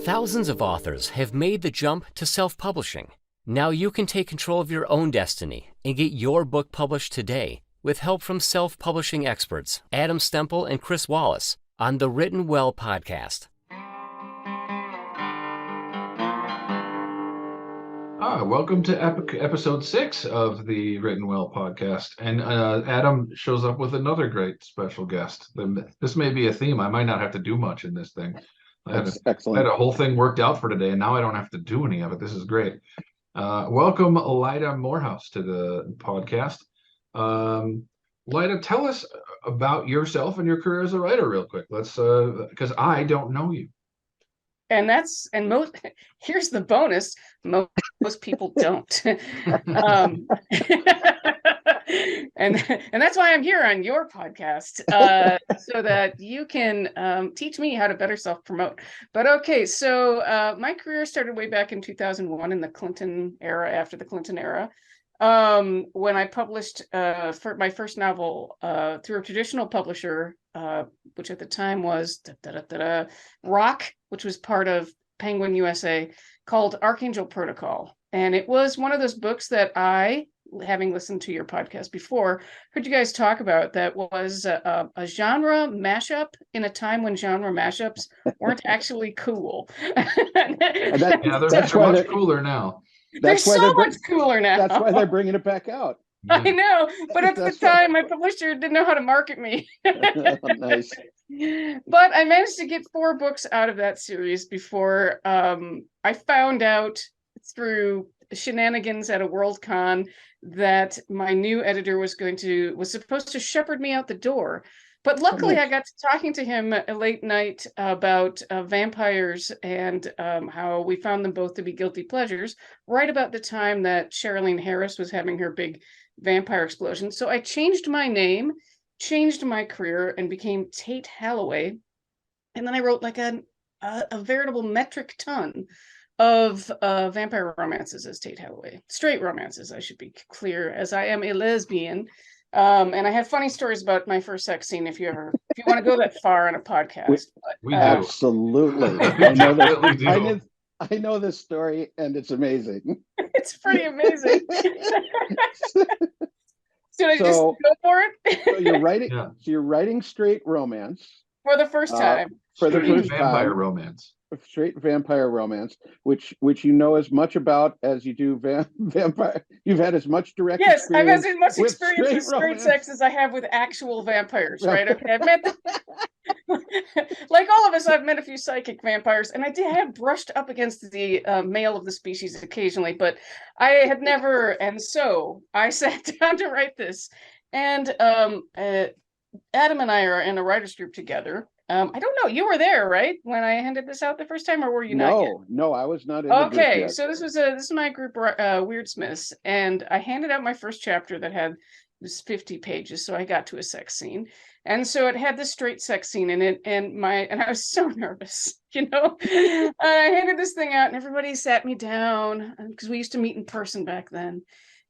Thousands of authors have made the jump to self-publishing. Now you can take control of your own destiny and get your book published today with help from self-publishing experts Adam Stempel and Chris Wallace on the Written Well podcast. Welcome to episode 6 of the Written Well podcast. And Adam shows up with another great special guest. This may be a theme. I might not have to do much in this thing. Excellent. I had a whole thing worked out for today, and now I don't have to do any of it. This is great. Welcome, Lyda Morehouse, to the podcast. Lyda, tell us about yourself and your career as a writer real quick. Let's, because I don't know you. Here's the bonus: most people don't. And that's why I'm here on your podcast, so that you can teach me how to better self-promote. But okay, so my career started way back in 2001 in the Clinton era, after the Clinton era, when I published for my first novel through a traditional publisher, which at the time was Rock, which was part of Penguin USA, called Archangel Protocol. And it was one of those books that I, having listened to your podcast before, heard you guys talk about, that was a genre mashup in a time when genre mashups weren't actually cool. They're much cooler now. They're so much cooler now. That's why they're bringing it back out. I know, but at the time, my publisher didn't know how to market me. Nice. But I managed to get 4 books out of that series before I found out through shenanigans at a Worldcon that my new editor was supposed to shepherd me out the door. But luckily, I got to talking to him late night about vampires and how we found them both to be guilty pleasures, right about the time that Sherilyn Harris was having her big vampire explosion. So I changed my name, changed my career, and became Tate Hallaway. And then I wrote like a veritable metric ton of vampire romances as Tate Hallaway. Straight romances, I should be clear, as I am a lesbian. And I have funny stories about my first sex scene if you want to go that far on a podcast. We do. Absolutely. I know this story, and it's amazing. It's pretty amazing. Should I just go for it? So you're writing straight romance for the first time. Vampire romance. Straight vampire romance, which you know as much about as you do vampire. You've had as much direct experience. Yes, I've had as much with experience with straight sex as I have with actual vampires, right? Okay, I've met like all of us, I've met a few psychic vampires, and I have brushed up against the male of the species occasionally, but I had never, and so I sat down to write this, and Adam and I are in a writer's group together. I don't know. You were there, right, when I handed this out the first time, or were you not yet? No, I was not in the group yet. So this is my group, Weirdsmiths, and I handed out my first chapter that had 50 pages, so I got to a sex scene, and so it had this straight sex scene in it, and I was so nervous, I handed this thing out, and everybody sat me down because we used to meet in person back then.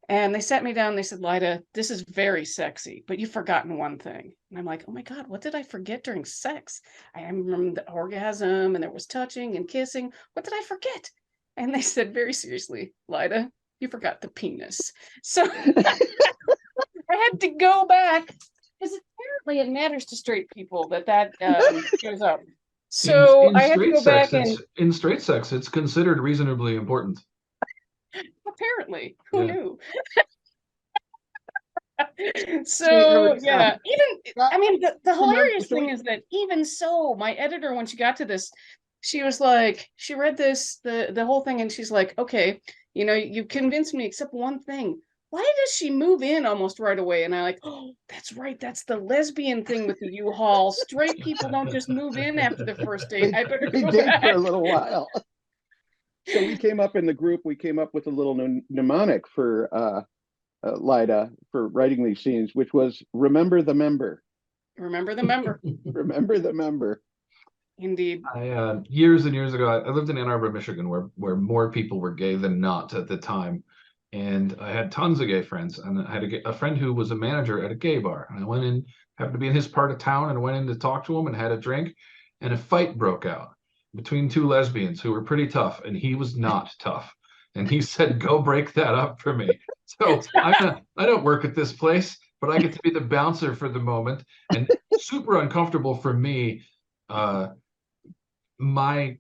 And they sat me down and they said, Lyda, this is very sexy, but you've forgotten one thing. And I'm like, oh my God, what did I forget during sex? I remember the orgasm, and there was touching and kissing. What did I forget? And they said very seriously, Lyda, you forgot the penis. So I had to go back, because apparently it matters to straight people that shows up. So I had to go back and... In straight sex, it's considered reasonably important. Apparently, who knew? So yeah, the hilarious thing is that even so, my editor, when she got to this, she was like, she read this, the whole thing, and she's like, okay, you convinced me except one thing. Why does she move in almost right away? And I'm like, oh, that's right, that's the lesbian thing with the U-Haul. Straight people don't just move in after the first date. I better go back. For a little while. So we came up in the group, we came up with a little mnemonic for Lyda for writing these scenes, which was remember the member. Remember the member. Remember the member. Indeed. Years and years ago, I lived in Ann Arbor, Michigan, where more people were gay than not at the time. And I had tons of gay friends. And I had a friend who was a manager at a gay bar. And I went in, happened to be in his part of town, and went in to talk to him and had a drink. And a fight broke out. between two lesbians who were pretty tough, and he was not tough. And he said, "Go break that up for me." So I don't work at this place, but I get to be the bouncer for the moment, and super uncomfortable for me. My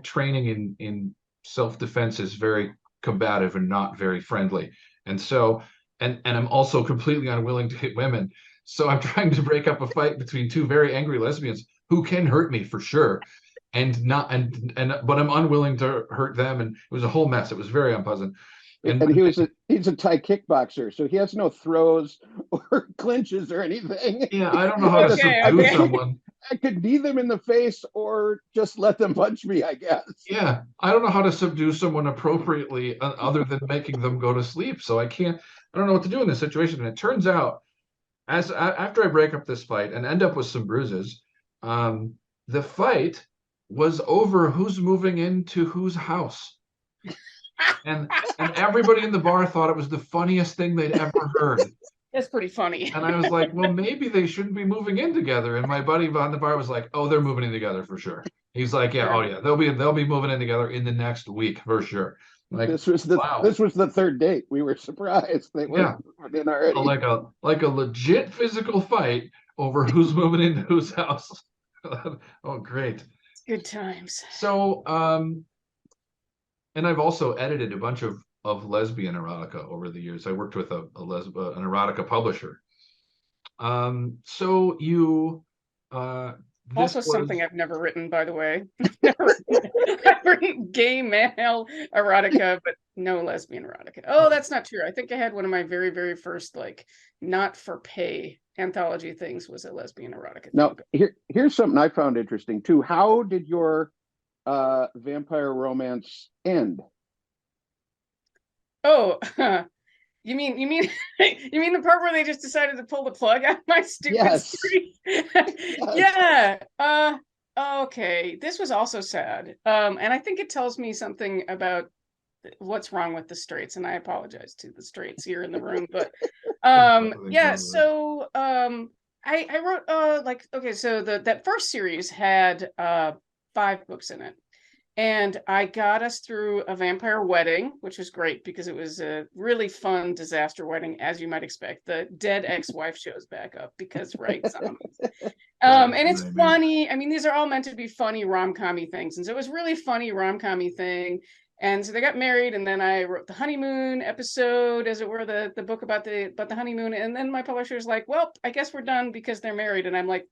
training in self-defense is very combative and not very friendly, and so and I'm also completely unwilling to hit women. So I'm trying to break up a fight between two very angry lesbians who can hurt me for sure, and not and but I'm unwilling to hurt them, and it was a whole mess. It was very unpleasant. And he's a Thai kickboxer, so he has no throws or clinches or anything. Yeah, I don't know how to subdue someone. I could knee them in the face or just let them punch me, I guess. Yeah, I don't know how to subdue someone appropriately other than making them go to sleep. So I don't know what to do in this situation. And it turns out, after I break up this fight and end up with some bruises, the fight was over who's moving into whose house. And everybody in the bar thought it was the funniest thing they'd ever heard. That's pretty funny. And I was like, well, maybe they shouldn't be moving in together. And my buddy on the bar was like, oh, they're moving in together for sure. He's like, yeah, oh yeah, they'll be moving in together in the next week for sure. Like, this was the third date. We were surprised they were in already. Like a legit physical fight over who's moving into whose house. Oh, great. Good times. So, and I've also edited a bunch of lesbian erotica over the years. I worked with an erotica publisher. So you also something I've never written, by the way. I've written gay male erotica, but no lesbian erotica. Oh, that's not true. I think I had one of my very, very first not for pay anthology things was a lesbian erotica. Now, here's something I found interesting too. How did your vampire romance end? Oh, you mean the part where they just decided to pull the plug on my stupid story? Yeah. Okay. This was also sad. And I think it tells me something about what's wrong with the straights, and I apologize to the straights here in the room, but yeah, so I wrote so that first series had 5 books in it. And I got us through a vampire wedding, which was great because it was a really fun disaster wedding, as you might expect. The dead ex-wife shows back up because, right, zombies. And it's funny. I mean, these are all meant to be funny rom-com-y things. And so it was really funny rom-com-y thing. And so they got married, and then I wrote the honeymoon episode, as it were, the book about the honeymoon. And then my publisher's like, well, I guess we're done because they're married. And I'm like,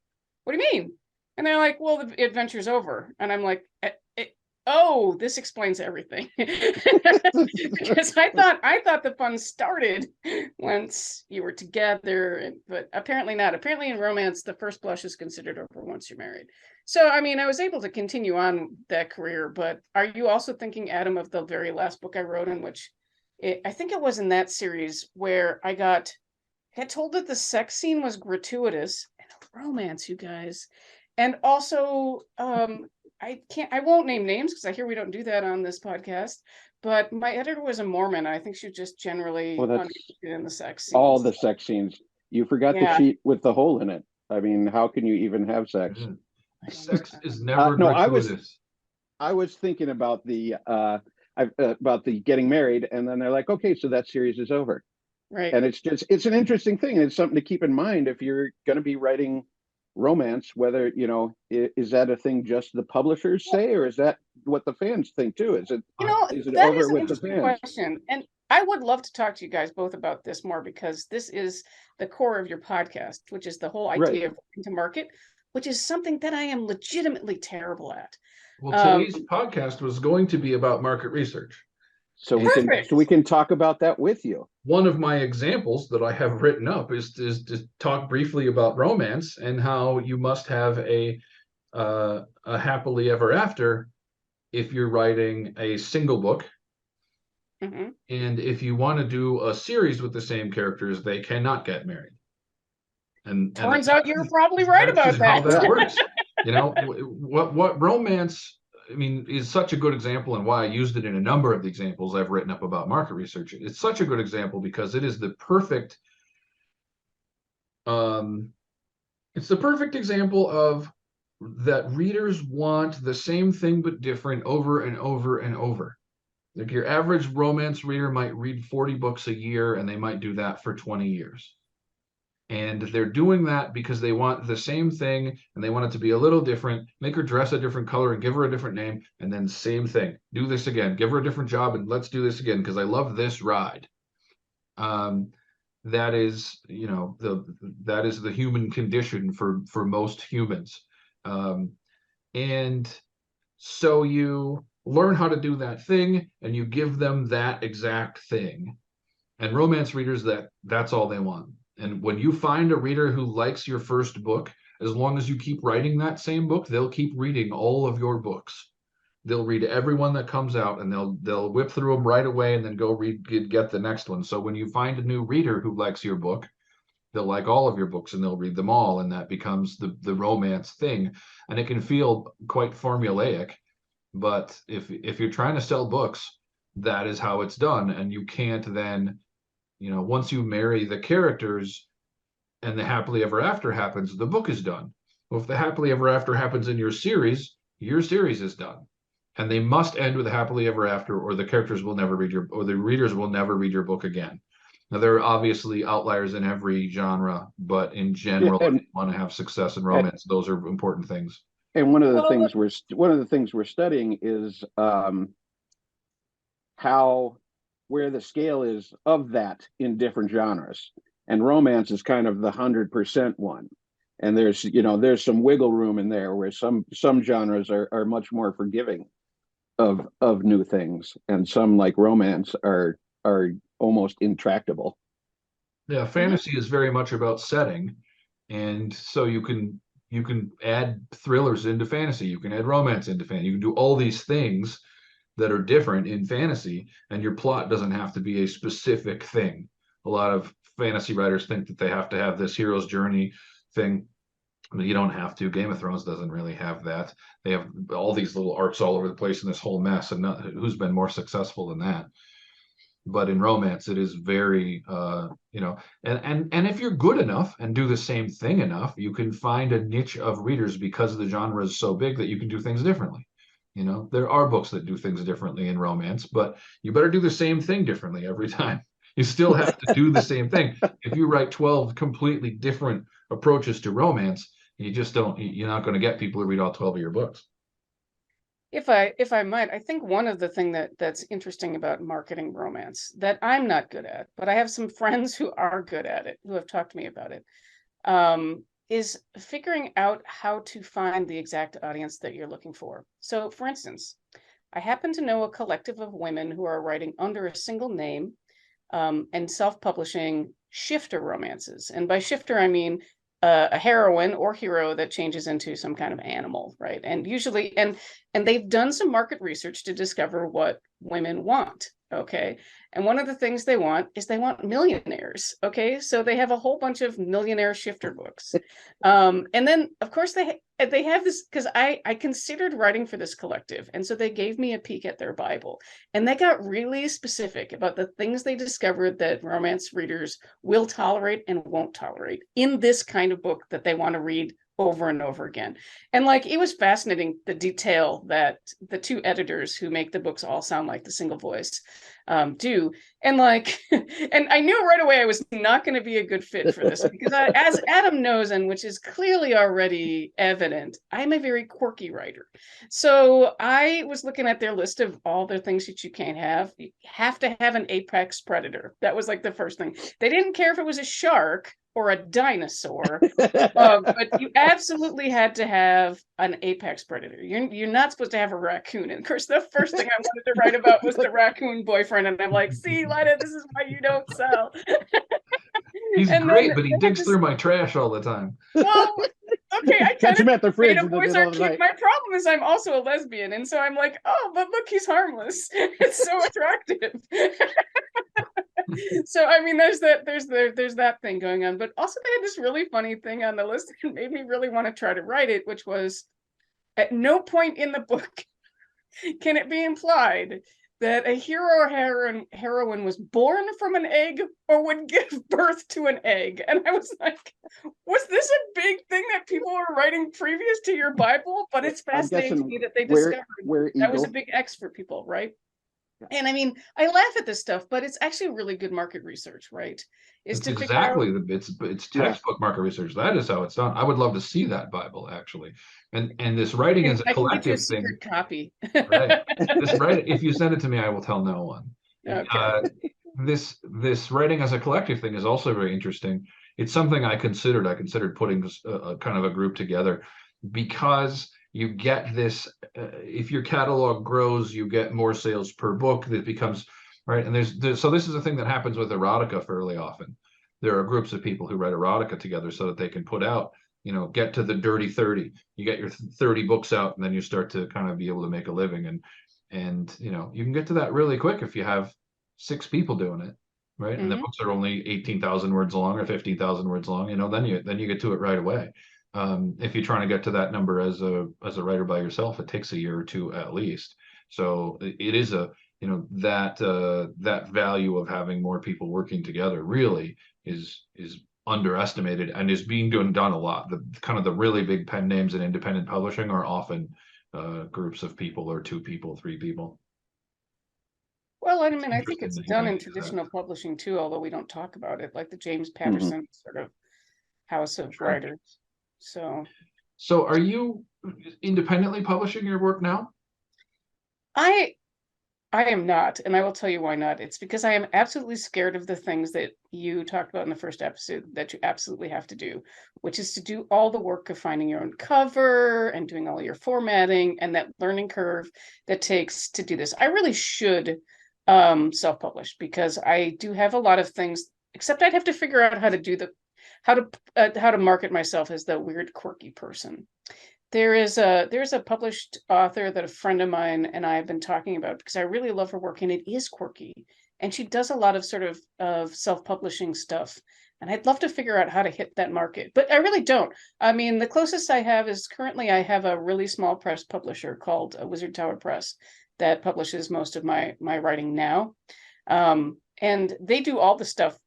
what do you mean? And they're like, well, the adventure's over. And I'm like, oh, this explains everything. Because I thought the fun started once you were together, but apparently not. Apparently in romance, the first blush is considered over once you're married. So, I mean, I was able to continue on that career, but are you also thinking, Adam, of the very last book I wrote, in which I think it was in that series where I got told that the sex scene was gratuitous and a romance, you guys. And also, I won't name names because I hear we don't do that on this podcast, but my editor was a Mormon. I think she was just generally uninterested in the sex scenes. All the sex scenes. You forgot the sheet with the hole in it. I mean, how can you even have sex? Sex is never gratuitous. I was thinking about the getting married, and then they're like, okay, so that series is over. Right. And it's an interesting thing, and it's something to keep in mind if you're going to be writing romance, whether, is that a thing just the publishers say, or is that what the fans think too? Is it that over is an with the fans? Question. And I would love to talk to you guys both about this more, because this is the core of your podcast, which is the whole idea of going to market, which is something that I am legitimately terrible at. Well, today's podcast was going to be about market research. So we can talk about that with you. One of my examples that I have written up is to talk briefly about romance and how you must have a happily ever after if you're writing a single book. Mm-hmm. And if you want to do a series with the same characters, they cannot get married. And turns out you're probably right about that. How that works. What romance, I mean, is such a good example, and why I used it in a number of the examples I've written up about market research. It's such a good example because it is the perfect it's the perfect example of that readers want the same thing but different over and over and over. Like your average romance reader might read 40 books a year, and they might do that for 20 years. And they're doing that because they want the same thing and they want it to be a little different, make her dress a different color and give her a different name, and then same thing, do this again, give her a different job and let's do this again because I love this ride. That is, that is the human condition for most humans. And so you learn how to do that thing and you give them that exact thing. And romance readers, that's all they want. And when you find a reader who likes your first book, as long as you keep writing that same book, they'll keep reading all of your books. They'll read every one that comes out, and they'll whip through them right away and then go get the next one. So when you find a new reader who likes your book, they'll like all of your books and they'll read them all, and that becomes the romance thing. And it can feel quite formulaic, but if you're trying to sell books, that is how it's done. And you can't then, once you marry the characters and the happily ever after happens, the book is done. Well, if the happily ever after happens in your series is done. And they must end with a happily ever after, or the characters will never read or the readers will never read your book again. Now, there are obviously outliers in every genre, but in general, if you want to have success in romance, those are important things. And one of the things we're studying is where the scale is of that in different genres, and romance is kind of the 100% one. And there's some wiggle room in there where some genres are much more forgiving of new things, and some, like romance, are almost intractable. Yeah, fantasy is very much about setting, and so you can add thrillers into fantasy, you can add romance into fantasy, you can do all these things that are different in fantasy, and your plot doesn't have to be a specific thing. A lot of fantasy writers think that they have to have this hero's journey thing. But you don't have to. Game of Thrones doesn't really have that. They have all these little arcs all over the place in this whole mess, and who's been more successful than that? But in romance, it is very, and if you're good enough and do the same thing enough, you can find a niche of readers because the genre is so big that you can do things differently. There are books that do things differently in romance, but you better do the same thing differently every time. You still have to do the same thing. If you write 12 completely different approaches to romance, you're not going to get people to read all 12 of your books. If I might, I think one of the things that's interesting about marketing romance that I'm not good at, but I have some friends who are good at it, who have talked to me about it, is figuring out how to find the exact audience that you're looking for. So, for instance, I happen to know a collective of women who are writing under a single name and self-publishing shifter romances. And by shifter, I mean a heroine or hero that changes into some kind of animal, right? And usually, and they've done some market research to discover what women want, okay? And one of the things they want millionaires, okay? So they have a whole bunch of millionaire shifter books. And then, of course, they have this, because I considered writing for this collective. And so they gave me a peek at their Bible. And they got really specific about the things they discovered that romance readers will tolerate and won't tolerate in this kind of book that they want to read over and over again. And it was fascinating, the detail that the two editors who make the books all sound like the single voice do. And and I knew right away I was not going to be a good fit for this because as Adam knows, and which is clearly already evident, I'm a very quirky writer. So I was looking at their list of all the things that you can't have. You have to have an apex predator. That was the first thing. They didn't care if it was a shark or a dinosaur, but you absolutely had to have an apex predator. You're not supposed to have a raccoon. And of course, the first thing I wanted to write about was the raccoon boyfriend. And I'm like, see, Lyda, this is why you don't sell. He's great, but he digs through my trash all the time. Well, okay, I catch him at the fridge. My problem is I'm also a lesbian, and so I'm like, oh, but look, he's harmless. It's so attractive. So I mean, there's that thing going on, but also they had this really funny thing on the list that made me really want to try to write it, which was, at no point in the book can it be implied that a hero or heroine was born from an egg or would give birth to an egg. And I was like, was this a big thing that people were writing previous to your Bible, but it's I'm fascinating to guessing me that they where discovered that was a Eagle. big X for people, right? Yeah. And I mean, I laugh at this stuff, but it's actually really good market research, right? Is It's to figure out. exactly it's textbook market research. That is how it's done. I would love to see that Bible actually. And this writing as a I can get you a collective thing, secret copy. right? This writing, if you send it to me, I will tell no one. Okay. This writing as a collective thing is also very interesting. It's something I considered. I considered putting a kind of a group together because you get this. If your catalog grows, you get more sales per book. That becomes right. And so this is a thing that happens with erotica fairly often. There are groups of people who write erotica together so that they can put out, get to the dirty 30. You get your 30 books out, and then you start to kind of be able to make a living. And you can get to that really quick if you have 6 people doing it, right? And the books are only 18,000 words long or 15,000 words long. Then you get to it right away. If you're trying to get to that number as a writer by yourself, it takes a year or two at least. So it is that value of having more people working together really is underestimated and is being done a lot. The kind of the really big pen names in independent publishing are often groups of people or 2 people, 3 people. Well, I mean, I think Interesting it's that you done in mentioned that. traditional publishing too, although we don't talk about it, like the James Mhm. Patterson sort of house of Sure. writers. So are you independently publishing your work now? I am not, and I will tell you why not. It's because I am absolutely scared of the things that you talked about in the first episode that you absolutely have to do, which is to do all the work of finding your own cover and doing all your formatting and that learning curve that takes to do this. I really should self-publish because I do have a lot of things, except I'd have to figure out how to do how to market myself as the weird quirky person. There's a published author that a friend of mine and I have been talking about because I really love her work and it is quirky. And she does a lot of sort of self-publishing stuff. And I'd love to figure out how to hit that market, but I really don't. I mean, the closest I have is currently I have a really small press publisher called Wizard Tower Press that publishes most of my writing now. And they do all the stuff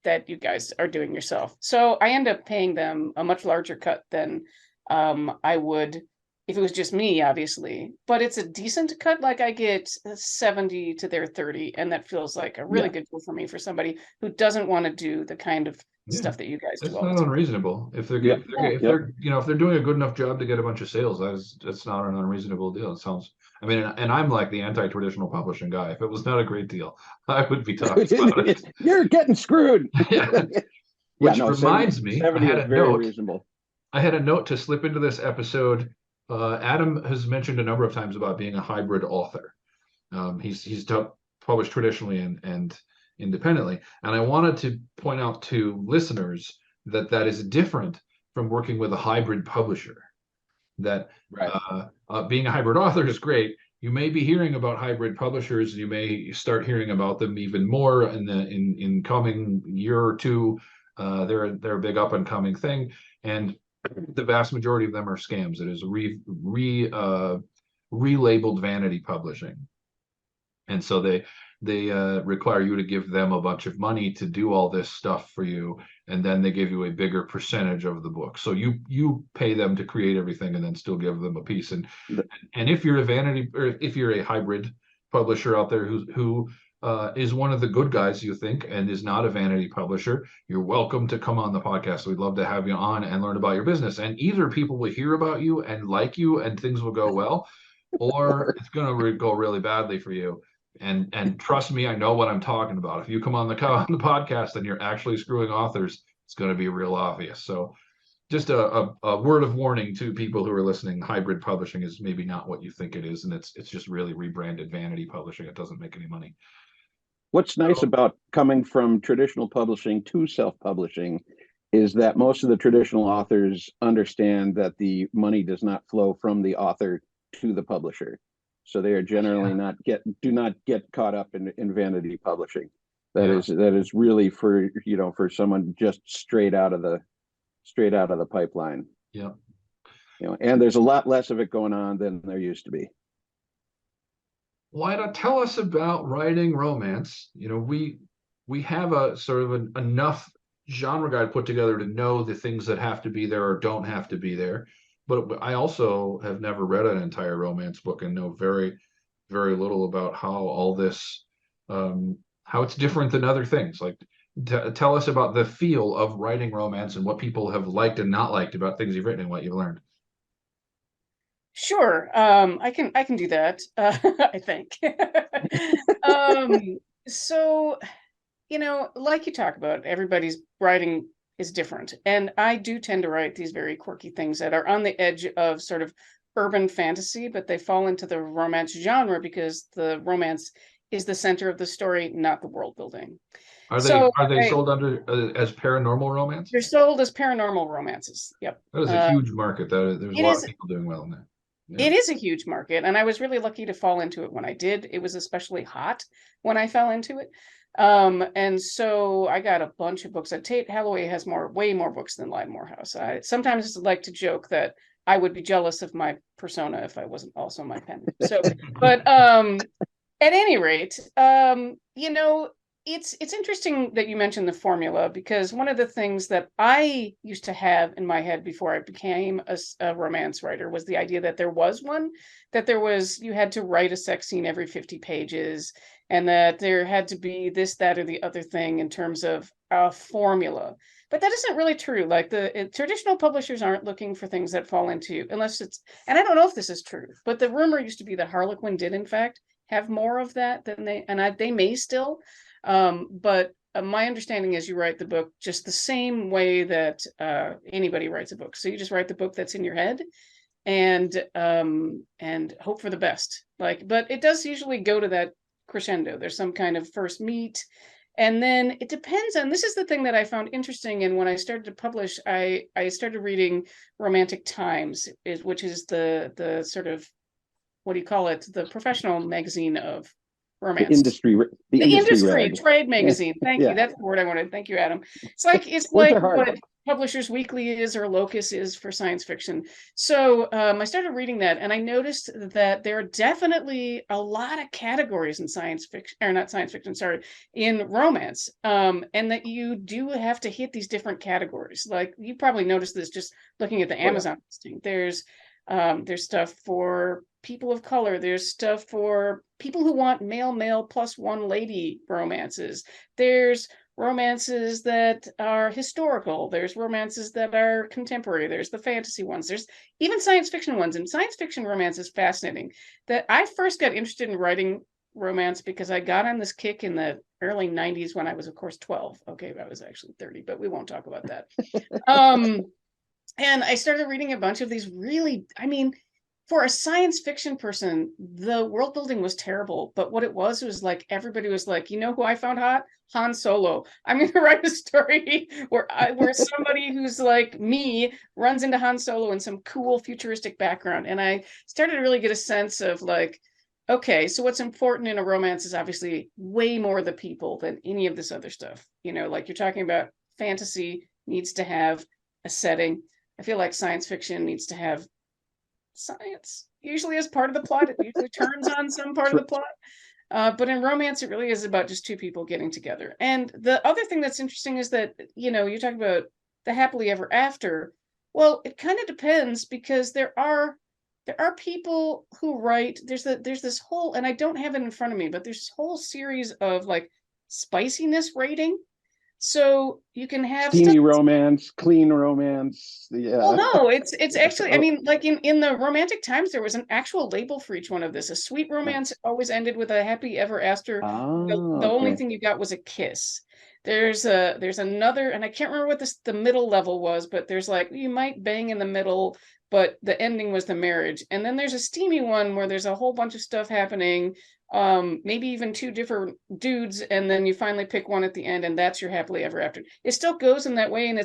that you guys are doing yourself. So I end up paying them a much larger cut than I would if it was just me, obviously, but it's a decent cut. Like I get 70 to their 30, and that feels like a really good deal for me for somebody who doesn't want to do the kind of stuff that you guys do It's all the not time. unreasonable. If they're Yep. if they're doing a good enough job to get a bunch of sales, that's not an unreasonable deal. It sounds. I mean, and I'm like the anti-traditional publishing guy. If it was not a great deal, I would be talking about it. You're getting screwed. Yeah. Which reminds me, 70 is very reasonable. I had a note to slip into this episode. Adam has mentioned a number of times about being a hybrid author. He's published traditionally and independently, and I wanted to point out to listeners that is different from working with a hybrid publisher. That being a hybrid author is great. You may be hearing about hybrid publishers. You may start hearing about them even more in coming year or two. They're a big up and coming thing, and the vast majority of them are scams. It is relabeled vanity publishing, and so they require you to give them a bunch of money to do all this stuff for you, and then they give you a bigger percentage of the book. So you pay them to create everything, and then still give them a piece. And if you're a vanity, or if you're a hybrid publisher out there who is one of the good guys, you think, and is not a vanity publisher, you're welcome to come on the podcast. We'd love to have you on and learn about your business. And either people will hear about you and like you and things will go well, or it's going to go really badly for you. And trust me, I know what I'm talking about. If you come on the podcast and you're actually screwing authors, it's going to be real obvious. So just a word of warning to people who are listening: hybrid publishing is maybe not what you think it is, and it's just really rebranded vanity publishing. It doesn't make any money. What's nice about coming from traditional publishing to self-publishing is that most of the traditional authors understand that the money does not flow from the author to the publisher. So they are generally do not get caught up in vanity publishing. That is really for someone just straight out of the pipeline. Yeah. And there's a lot less of it going on than there used to be. Lyda, tell us about writing romance. We have a sort of enough genre guide put together to know the things that have to be there or don't have to be there. But I also have never read an entire romance book and know very, very little about how all this, how it's different than other things. Like, tell us about the feel of writing romance and what people have liked and not liked about things you've written and what you've learned. Sure. I can do that. I think. um, so, like you talk about, everybody's writing is different. And I do tend to write these very quirky things that are on the edge of sort of urban fantasy, but they fall into the romance genre because the romance is the center of the story, not the world building. So Are they sold under as paranormal romance? they're sold as paranormal romances. Yep. That is a huge market. There's a It lot is of people doing well in that. It Yeah. is a huge market, and I was really lucky to fall into it when I did. It was especially hot when I fell into it. And so I got a bunch of books. Tate Hallaway has way more books than Lyda Morehouse. I sometimes like to joke that I would be jealous of my persona if I wasn't also my pen. So, but at any rate, it's interesting that you mentioned the formula, because one of the things that I used to have in my head before I became a romance writer was the idea that there was one, you had to write a sex scene every 50 pages, and that there had to be this, that, or the other thing in terms of a formula. But that isn't really true. Like traditional publishers aren't looking for things that fall into, unless it's, and I don't know if this is true, but the rumor used to be that Harlequin did in fact have more of that than they may still. But my understanding is you write the book just the same way that anybody writes a book. So you just write the book that's in your head, and hope for the best. But it does usually go to that crescendo. There's some kind of first meet, and then it depends on. This is the thing that I found interesting. And when I started to publish, I started reading Romantic Times, which is the sort of, what do you call it? The professional magazine of romance. The industry trade magazine. Thank you. That's the word I wanted. Thank you, Adam. It's like what Publishers Weekly is, or Locus is for science fiction. So I started reading that, and I noticed that there are definitely a lot of categories in science fiction, or not science fiction, sorry, in romance, and that you do have to hit these different categories. Like, you probably noticed this just looking at the Amazon listing. There's stuff for people of color. There's stuff for people who want male plus one lady romances. There's romances that are historical. There's romances that are contemporary. There's the fantasy ones. There's even science fiction ones. And science fiction romance is fascinating. That I first got interested in writing romance because I got on this kick in the early 90s when I was, of course, 12. Okay, I was actually 30, but we won't talk about that. And I started reading a bunch of these really, for a science fiction person, the world building was terrible. But what it was like, everybody was like, you know who I found hot? Han Solo. I'm going to write a story where somebody who's like me runs into Han Solo in some cool futuristic background. And I started to really get a sense of like, okay, so what's important in a romance is obviously way more the people than any of this other stuff. Like you're talking about, fantasy needs to have a setting. I feel like science fiction needs to have science, usually as part of the plot. It usually turns on some part of the plot. But in romance, it really is about just two people getting together. And the other thing that's interesting is that, you talk about the happily ever after. Well, it kind of depends, because there are people who write, there's this whole, and I don't have it in front of me, but there's this whole series of like spiciness rating. So you can have steamy romance, clean romance. Yeah. Well, no, it's actually, like in the Romantic Times, there was an actual label for each one of this. A sweet romance always ended with a happy ever after. The only thing you got was a kiss. There's another, and I can't remember what the middle level was, but there's like, you might bang in the middle, but the ending was the marriage. And then there's a steamy one where there's a whole bunch of stuff happening, maybe even two different dudes, and then you finally pick one at the end, and that's your happily ever after. It still goes in that way, and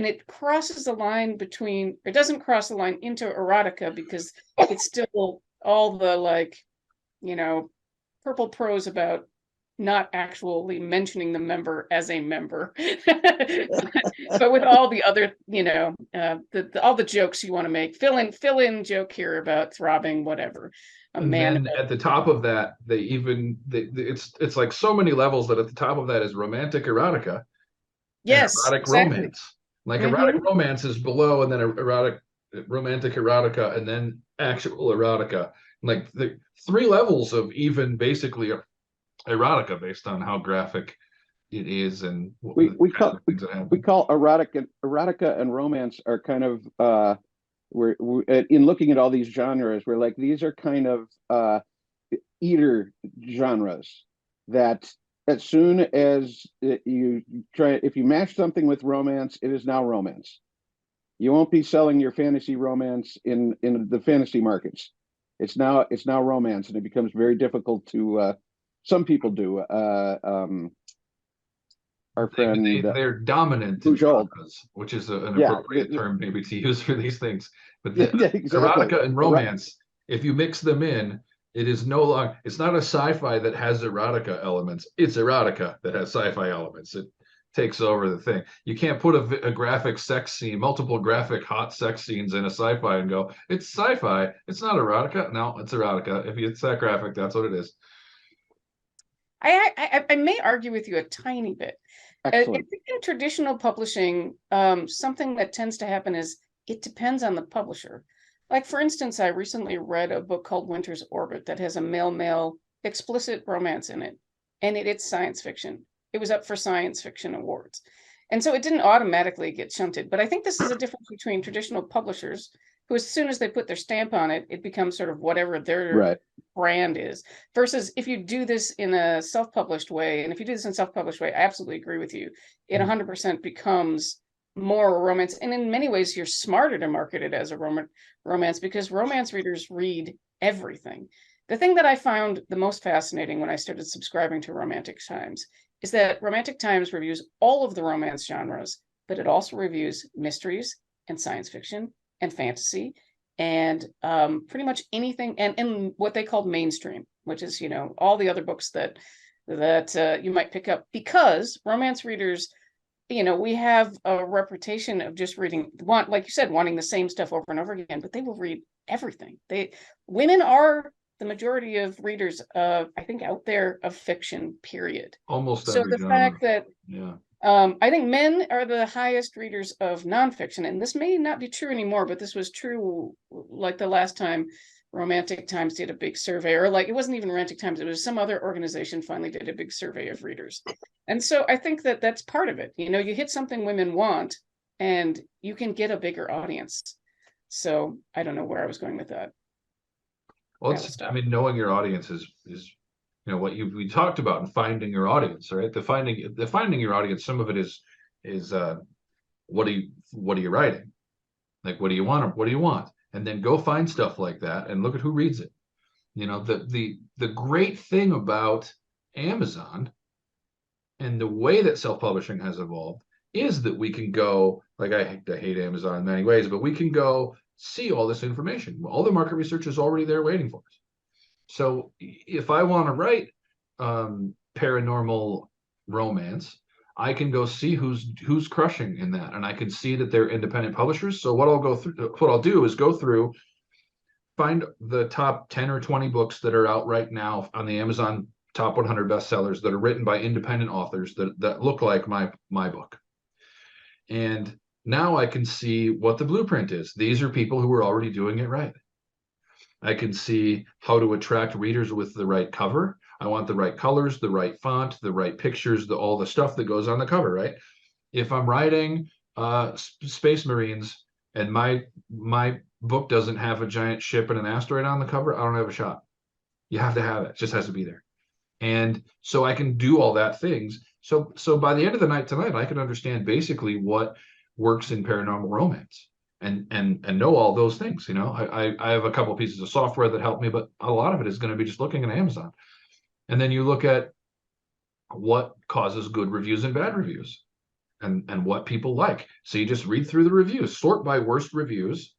it crosses the line between, it doesn't cross the line into erotica, because it's still all the like, purple prose about not actually mentioning the member as a member, but with all the other, all the jokes you want to make, fill in joke here about throbbing, whatever. And then at the top of that, it's like so many levels that at the top of that is romantic erotica. Yes, erotic exactly. romance. Like Mhm. erotic romance is below, and then romantic erotica, and then actual erotica. Like the three levels of even basically erotica based on how graphic it is and we the we kinds call of things that we happen. call erotica and romance are kind of we're in looking at all these genres, we're like, these are kind of eater genres that as soon as you try, if you match something with romance, it is now romance. You won't be selling your fantasy romance in the fantasy markets. It's now romance, and it becomes very difficult to. Some people do. Our friend They're dominant in Pujol. genres, which is an Yeah, appropriate term maybe to use for these things. But the yeah, exactly. erotica and romance, if you mix them in, it is no longer, it's not a sci-fi that has erotica elements. It's erotica that has sci-fi elements. It takes over the thing. You can't put a graphic sex scene, multiple graphic hot sex scenes in a sci-fi and go, it's sci-fi. It's not erotica. No, it's erotica. If it's that graphic, that's what it is. I may argue with you a tiny bit. I Excellent. think in traditional publishing, something that tends to happen is it depends on the publisher. Like, for instance, I recently read a book called Winter's Orbit that has a male explicit romance in it, and it's science fiction. It was up for science fiction awards. And so it didn't automatically get shunted. But I think this is a difference between traditional publishers who, as soon as they put their stamp on it, it becomes sort of whatever their Right. brand is, versus if you do this in a self-published way. And if you do this in a self-published way, I absolutely agree with you. It 100% becomes more romance. And in many ways, you're smarter to market it as a romance, because romance readers read everything. The thing that I found the most fascinating when I started subscribing to Romantic Times is that Romantic Times reviews all of the romance genres, but it also reviews mysteries and science fiction and fantasy and pretty much anything, and what they called mainstream, which is, all the other books that you might pick up, because romance readers, we have a reputation of just reading, like you said, wanting the same stuff over and over again, but they will read everything. Women are the majority of readers, I think, out there of fiction, period. Almost So every the genre. fact that Yeah. I think men are the highest readers of nonfiction, and this may not be true anymore, but this was true like the last time Romantic Times did a big survey, or like, it wasn't even Romantic Times, it was some other organization finally did a big survey of readers. And so I think that that's part of it. You hit something women want, and you can get a bigger audience. So I don't know where I was going with that. Well, knowing your audience is what we talked about in finding your audience, right? The finding your audience, some of it is what are you writing? Like, what do you want? And then go find stuff like that and look at who reads it. The great thing about Amazon and the way that self-publishing has evolved is that we can go, like, I hate Amazon in many ways, but we can go see all this information. All the market research is already there waiting for us. So if I want to write paranormal romance, I can go see who's crushing in that, and I can see that they're independent publishers. So what I'll do is go through, find the top 10 or 20 books that are out right now on the Amazon top 100 bestsellers that are written by independent authors that look like my book. And now I can see what the blueprint is. These are people who are already doing it right. I can see how to attract readers with the right cover. I want the right colors, the right font, the right pictures, all the stuff that goes on the cover, right? If I'm writing Space Marines and my book doesn't have a giant ship and an asteroid on the cover, I don't have a shot. You have to have it. It just has to be there. And so I can do all that things. So by the end of the night tonight, I can understand basically what works in paranormal romance and know all those things. I have a couple of pieces of software that help me, but a lot of it is going to be just looking at Amazon. And then you look at what causes good reviews and bad reviews and what people like. So you just read through the reviews, sort by worst reviews,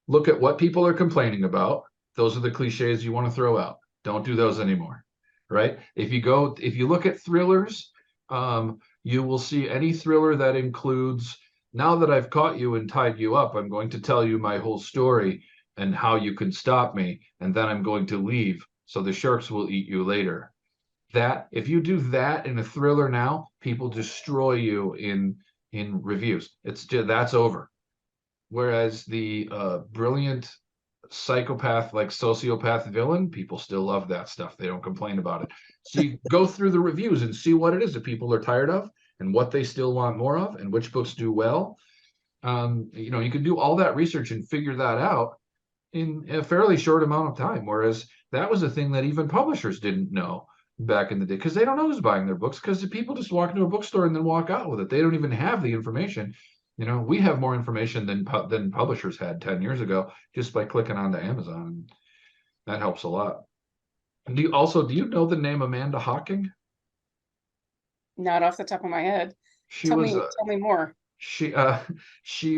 look at what people are complaining about. Those are the cliches you want to throw out. Don't do those anymore, right? If you look at thrillers, you will see any thriller that includes, now that I've caught you and tied you up, I'm going to tell you my whole story and how you can stop me, and then I'm going to leave, so the sharks will eat you later. That if you do that in a thriller now, people destroy you in reviews. It's just that's over. Whereas the brilliant psychopath, like sociopath villain, people still love that stuff. They don't complain about it. So you go through the reviews and see what it is that people are tired of and what they still want more of and which books do well. You know, you can do all that research and figure that out in a fairly short amount of time. Whereas that was a thing that even publishers didn't know back in the day because they don't know who's buying their books because the people just walk into a bookstore and then walk out with it. They don't even have the information. You know, we have more information than publishers had 10 years ago just by clicking onto Amazon. That helps a lot. And do you know the name Amanda Hocking? Not off the top of my head. She Tell was me more. she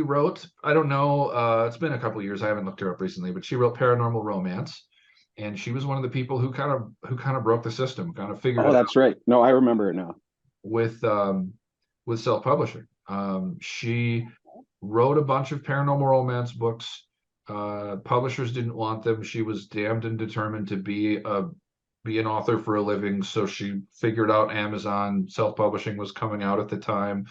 wrote, I don't know, it's been a couple of years, I haven't looked her up recently, but she wrote Paranormal Romance, and she was one of the people who kind of broke the system, kind of figured Oh, it that's right. No, I remember it now. with self-publishing. She wrote a bunch of paranormal romance books. Publishers didn't want them. She was damned and determined to be an author for a living. So she figured out Amazon self-publishing was coming out at the time,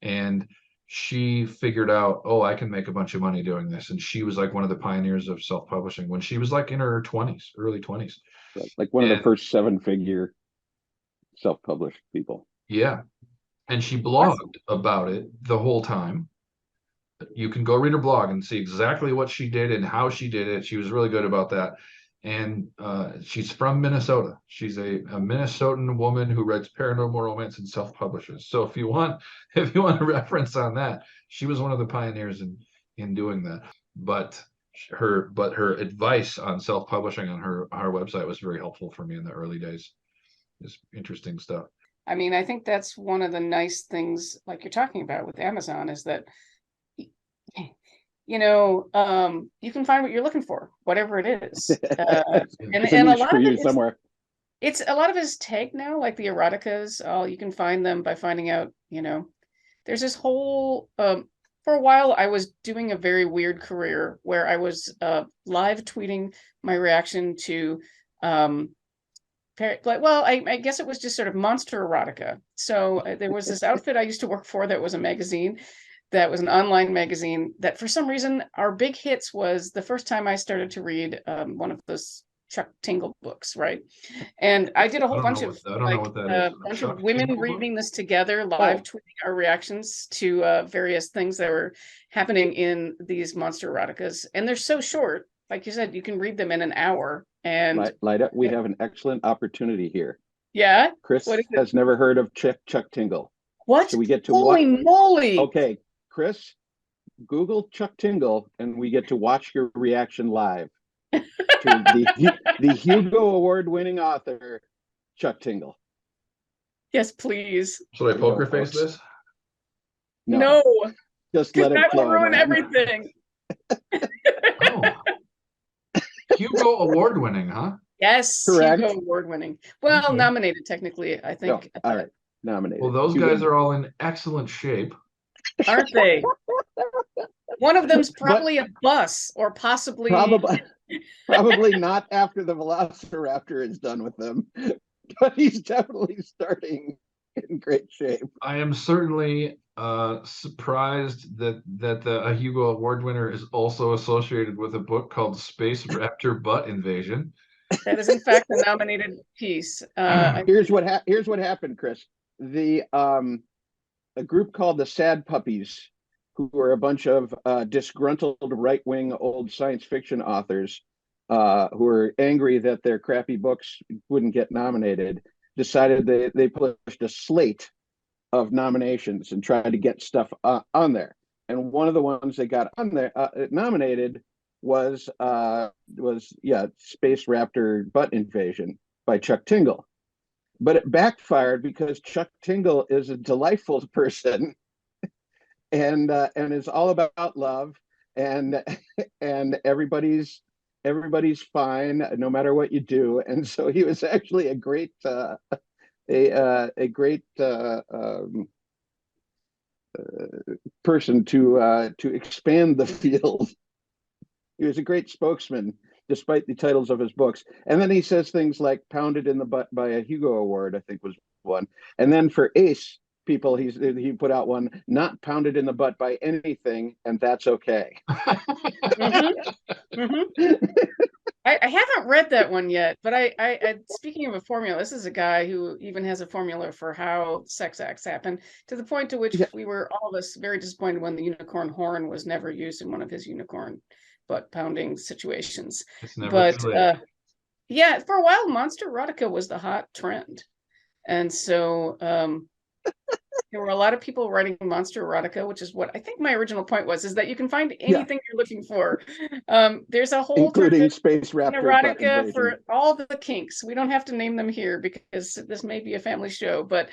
and she figured out, oh, I can make a bunch of money doing this. And she was like one of the pioneers of self-publishing when she was like in her 20s, early 20s. Like one of the first 7-figure self-published people. Yeah. And she blogged about it the whole time. You can go read her blog and see exactly what she did and how she did it. She was really good about that. And she's from Minnesota. She's a Minnesotan woman who writes paranormal romance and self-publishes. So if you want a reference on that, she was one of the pioneers in doing that. But her advice on self-publishing on her website was very helpful for me in the early days. It's interesting stuff. I mean, I think that's one of the nice things, like you're talking about with Amazon, is that you can find what you're looking for, whatever it is. And a lot of it somewhere. A lot of it is tagged now, like the eroticas. You can find them by finding out, there's this whole, for a while, I was doing a very weird career where I was live tweeting my reaction to, I guess it was just sort of monster erotica. So there was this outfit I used to work for that was a magazine. That was an online magazine that for some reason our big hits was the first time I started to read one of those Chuck Tingle books, right? And I did a whole bunch of women reading this together, live tweeting our reactions to various things that were happening in these monster eroticas. And they're so short, like you said, you can read them in an hour. And Lyda, we have an excellent opportunity here. Yeah. Chris has never heard of Chuck Tingle. What? So we get to Holy moly! Okay. Chris, Google Chuck Tingle, and we get to watch your reaction live to the Hugo Award-winning author, Chuck Tingle. Yes, please. Should I poker face this? No. Just let it flow. That will ruin everything. Oh. Hugo Award-winning, huh? Yes, correct. Hugo Award-winning. Well, okay. Nominated technically, I think. No. All right, nominated. Well, those guys are all in excellent shape. Aren't they? One of them's probably a bus, or possibly not after the Velociraptor is done with them, but he's definitely starting in great shape. I am certainly surprised that a Hugo Award winner is also associated with a book called Space Raptor Butt Invasion. That is in fact a nominated piece. Here's what happened, Chris. A group called the Sad Puppies, who were a bunch of disgruntled right-wing old science fiction authors who were angry that their crappy books wouldn't get nominated, decided they published a slate of nominations and tried to get stuff on there. And one of the ones they got on there nominated was Space Raptor Butt Invasion by Chuck Tingle. But it backfired because Chuck Tingle is a delightful person and is all about love and everybody's fine no matter what you do. And so he was actually a great person to expand the field. He was a great spokesman despite the titles of his books. And then he says things like "Pounded in the Butt" by a Hugo Award, I think was one. And then for Ace people, he put out one, "Not pounded in the butt by anything, and that's okay." Mm-hmm. Mm-hmm. I haven't read that one yet, but I speaking of a formula, this is a guy who even has a formula for how sex acts happen, to the point to which we were all of us very disappointed when the unicorn horn was never used in one of his unicorn butt pounding situations. It's never But too late. yeah, for a while, monster erotica was the hot trend, and so there were a lot of people writing monster erotica, which is what I think my original point was, is that you can find anything you're looking for. There's a whole including space raptor erotica for all the kinks. We don't have to name them here because this may be a family show, but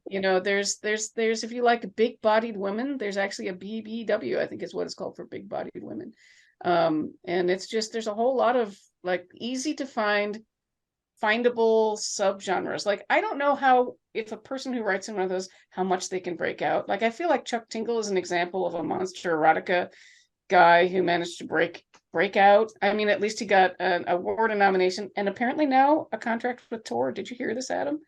you know, there's if you like big-bodied women, there's actually a BBW, I think is what it's called, for big-bodied women. And it's just, there's a whole lot of like easy to find findable subgenres. Like, I don't know how, if a person who writes in one of those, how much they can break out. Like, I feel like Chuck Tingle is an example of a monster erotica guy who managed to break out. I mean, at least he got an award and nomination, and apparently now a contract with Tor. Did you hear this, Adam?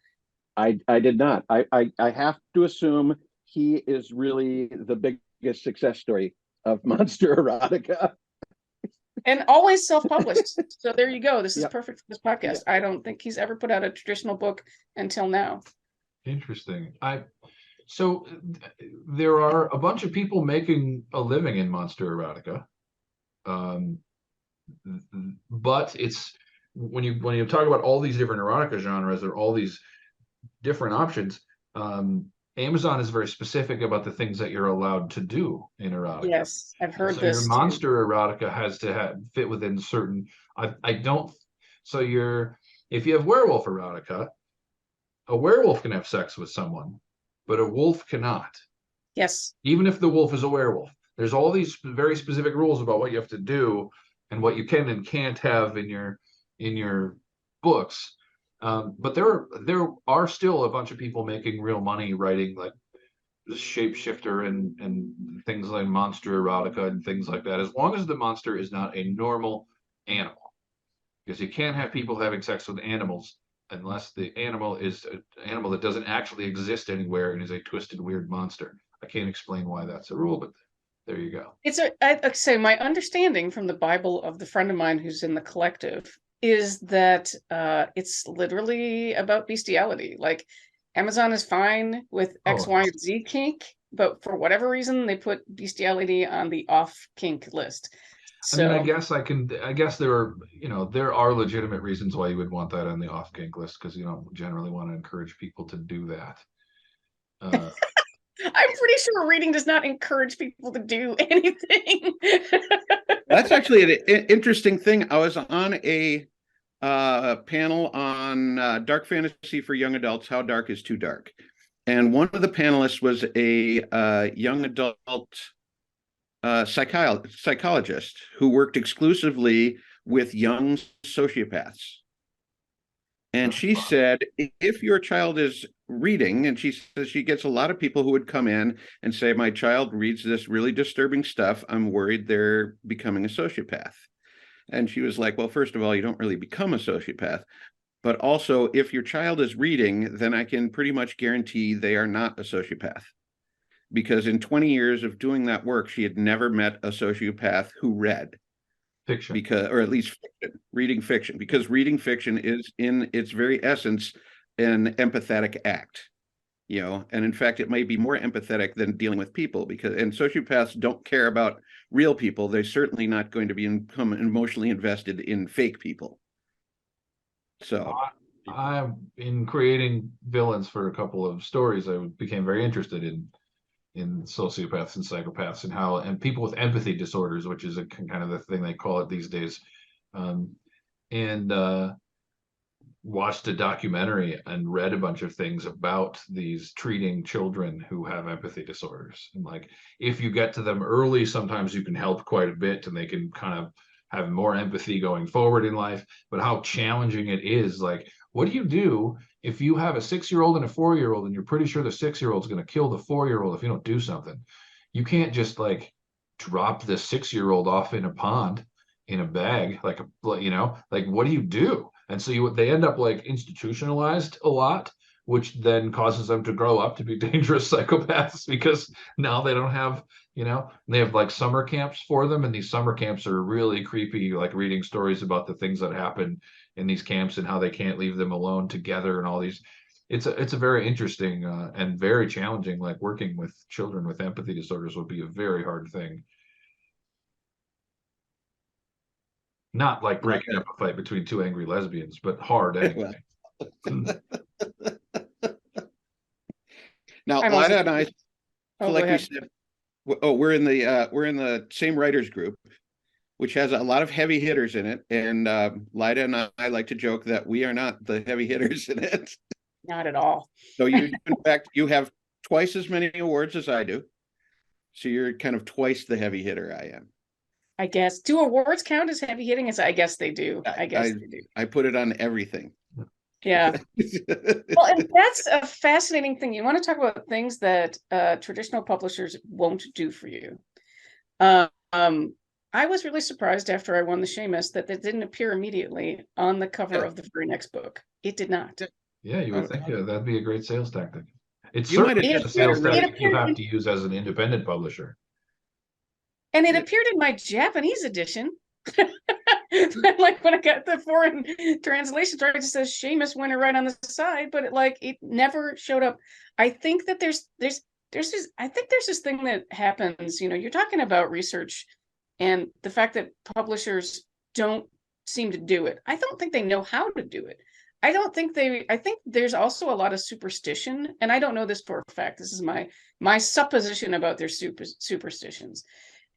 I did not. I have to assume he is really the biggest success story of monster erotica. And always self-published. So there you go. This is perfect for this podcast. I don't think he's ever put out a traditional book until now. Interesting. So there are a bunch of people making a living in monster erotica. But it's when you talk about all these different erotica genres, or all these different options, Amazon is very specific about the things that you're allowed to do in erotica. Yes, I've heard so this. Your monster erotica has to fit within certain. I don't. So if you have werewolf erotica, a werewolf can have sex with someone, but a wolf cannot. Yes. Even if the wolf is a werewolf, there's all these very specific rules about what you have to do and what you can and can't have in your books. But there are still a bunch of people making real money writing like the Shapeshifter and things like monster erotica and things like that, as long as the monster is not a normal animal. Because you can't have people having sex with animals unless the animal is an animal that doesn't actually exist anywhere and is a twisted, weird monster. I can't explain why that's a rule, but there you go. I'd say my understanding from the Bible of the friend of mine who's in the collective is that it's literally about bestiality. Like, Amazon is fine with X, Y, and Z kink, but for whatever reason, they put bestiality on the off kink list. So, I mean, I guess there are legitimate reasons why you would want that on the off kink list, because you don't generally want to encourage people to do that. I'm pretty sure reading does not encourage people to do anything. That's actually an interesting thing. I was on a panel on dark fantasy for young adults, how dark is too dark. And one of the panelists was a young adult psychologist who worked exclusively with young sociopaths. And she said, if your child is reading, and she says she gets a lot of people who would come in and say, my child reads this really disturbing stuff, I'm worried they're becoming a sociopath. And she was like, well, first of all, you don't really become a sociopath. But also, if your child is reading, then I can pretty much guarantee they are not a sociopath. Because in 20 years of doing that work, she had never met a sociopath who read. Fiction. Or at least fiction, reading fiction. Because reading fiction is, in its very essence, an empathetic act. And in fact, it might be more empathetic than dealing with people, and sociopaths don't care about real people. They're certainly not going to become emotionally invested in fake people. So I'm in creating villains for a couple of stories. I became very interested in sociopaths and psychopaths and people with empathy disorders, which is a kind of the thing they call it these days. Watched a documentary and read a bunch of things about these treating children who have empathy disorders. And like, if you get to them early, sometimes you can help quite a bit and they can kind of have more empathy going forward in life. But how challenging it is, like, what do you do if you have a 6-year-old and a 4-year-old and you're pretty sure the 6-year-old is going to kill the 4-year-old if you don't do something? You can't just like drop the 6-year-old off in a pond. in a bag, like like what do you do? And so they end up like institutionalized a lot, which then causes them to grow up to be dangerous psychopaths because now they don't have, they have like summer camps for them. And these summer camps are really creepy, like reading stories about the things that happen in these camps and how they can't leave them alone together and all these. It's a very interesting and very challenging, like working with children with empathy disorders would be a very hard thing. Not like breaking up a fight between two angry lesbians, but hard anyway. Now, I'm Lyda also- and I, Oh, like go we ahead. said, we're in the same writers group, which has a lot of heavy hitters in it. And Lyda and I like to joke that we are not the heavy hitters in it. Not at all. So in fact, you have twice as many awards as I do. So you're kind of twice the heavy hitter I am. I guess. Do awards count as heavy hitting? I guess they do. I guess they do. I put it on everything. Yeah. Well, and that's a fascinating thing. You want to talk about things that traditional publishers won't do for you. I was really surprised after I won the Seamus that it didn't appear immediately on the cover of the very next book. It did not. Yeah, you would think that'd be a great sales tactic. It's You might certainly have a sales just- tactic you have to use as an independent publisher. And it appeared in my Japanese edition. Like when I got the foreign translations, right, it just says Seamus winner right on the side, but it never showed up. I think that there's this thing that happens, you're talking about research and the fact that publishers don't seem to do it. I don't think they know how to do it. I think there's also a lot of superstition, and I don't know this for a fact. This is my supposition about their superstitions.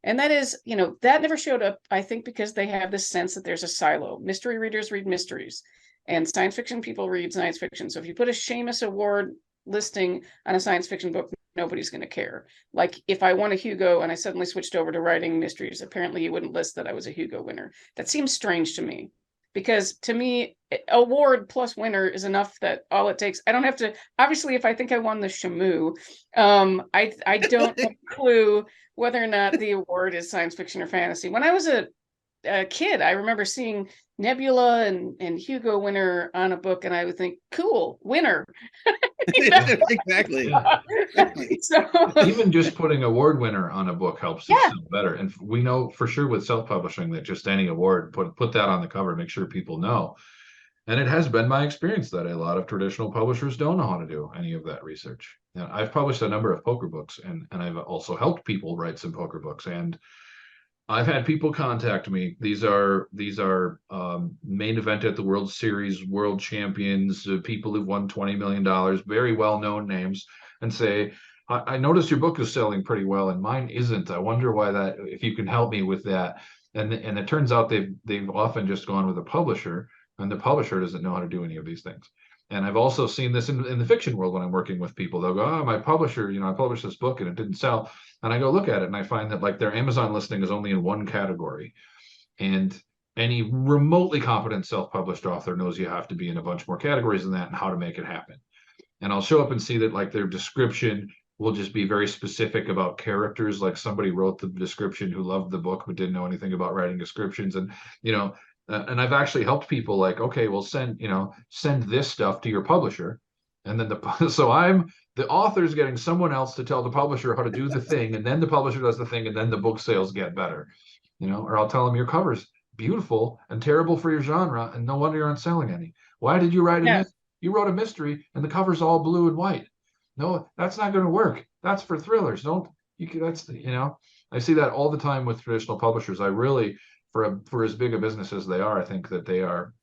And that is, that never showed up, I think, because they have this sense that there's a silo. Mystery readers read mysteries, and science fiction people read science fiction. So if you put a Seamus Award listing on a science fiction book, nobody's going to care. Like if I won a Hugo and I suddenly switched over to writing mysteries, apparently you wouldn't list that I was a Hugo winner. That seems strange to me. Because to me, award plus winner is enough that all it takes. I don't have to, obviously, if I think I won the Shamu, I don't have a clue whether or not the award is science fiction or fantasy. When I was a kid, I remember seeing Nebula and Hugo winner on a book, and I would think, cool, winner. Exactly. So Even just putting award winner on a book helps it sell better. And we know for sure with self-publishing that just any award, put that on the cover, make sure people know. And it has been my experience that a lot of traditional publishers don't know how to do any of that research. And I've published a number of poker books, and I've also helped people write some poker books. And I've had people contact me. These are main event at the World Series, world champions, people who've won $20 million, very well-known names, and say, I noticed your book is selling pretty well and mine isn't. I wonder why that, if you can help me with that. And it turns out they've often just gone with a publisher, and the publisher doesn't know how to do any of these things. And I've also seen this in the fiction world when I'm working with people. They'll go, oh, my publisher, I published this book and it didn't sell. And I go look at it and I find that like their Amazon listing is only in one category. And any remotely competent self-published author knows you have to be in a bunch more categories than that and how to make it happen. And I'll show up and see that like their description will just be very specific about characters. Like somebody wrote the description who loved the book but didn't know anything about writing descriptions. And, and I've actually helped people like, okay, well, send this stuff to your publisher. And then the author's getting someone else to tell the publisher how to do the thing. And then the publisher does the thing. And then the book sales get better, or I'll tell them your cover's beautiful and terrible for your genre. And no wonder you aren't selling any. Why did you write you wrote a mystery and the cover's all blue and white? No, that's not going to work. That's for thrillers. I see that all the time with traditional publishers. I really, for as big a business as they are, I think that they are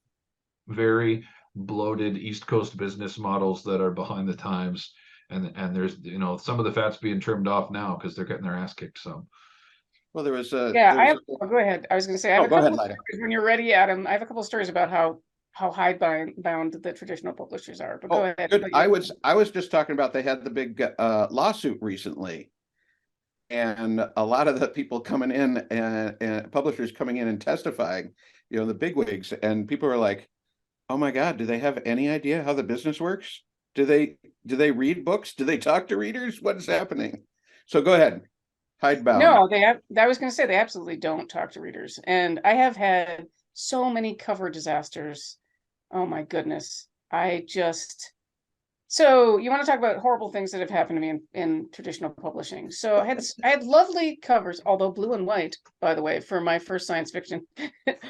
very bloated East Coast business models that are behind the times. And there's, some of the fat's being trimmed off now because they're getting their ass kicked some. Well, there was go ahead. I was going to say, I have a couple of stories when you're ready, Adam. I have a couple of stories about how hidebound the traditional publishers are. But go ahead. Good. I was just talking about they had the big lawsuit recently. And a lot of the people coming in and publishers coming in and testifying, the bigwigs, and people are like, oh my God, do they have any idea how the business works? Do they read books? Do they talk to readers? What is happening? So go ahead. hidebound. No, I was going to say they absolutely don't talk to readers, and I have had so many cover disasters. Oh my goodness. So you want to talk about horrible things that have happened to me in traditional publishing. So I had lovely covers, although blue and white, by the way, for my first science fiction.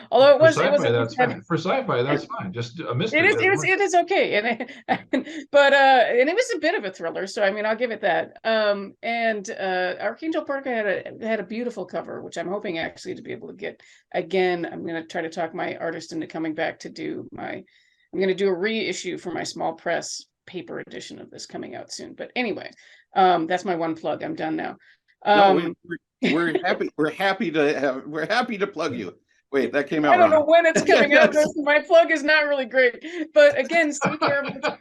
Although For it sci-fi, was that's fine. For sci-fi, that's fine. Just a mystery. it is okay. And it was a bit of a thriller, so I mean I'll give it that. And Archangel Porca had a beautiful cover, which I'm hoping actually to be able to get again. I'm gonna try to talk my artist into coming back to do I'm gonna do a reissue for my small press paper edition of this coming out soon. But anyway, that's my one plug. I'm done now. No, we're happy. We're happy to plug you. Wait, that came out I don't know wrong. when it's coming out. My plug is not really great, but again, stay careful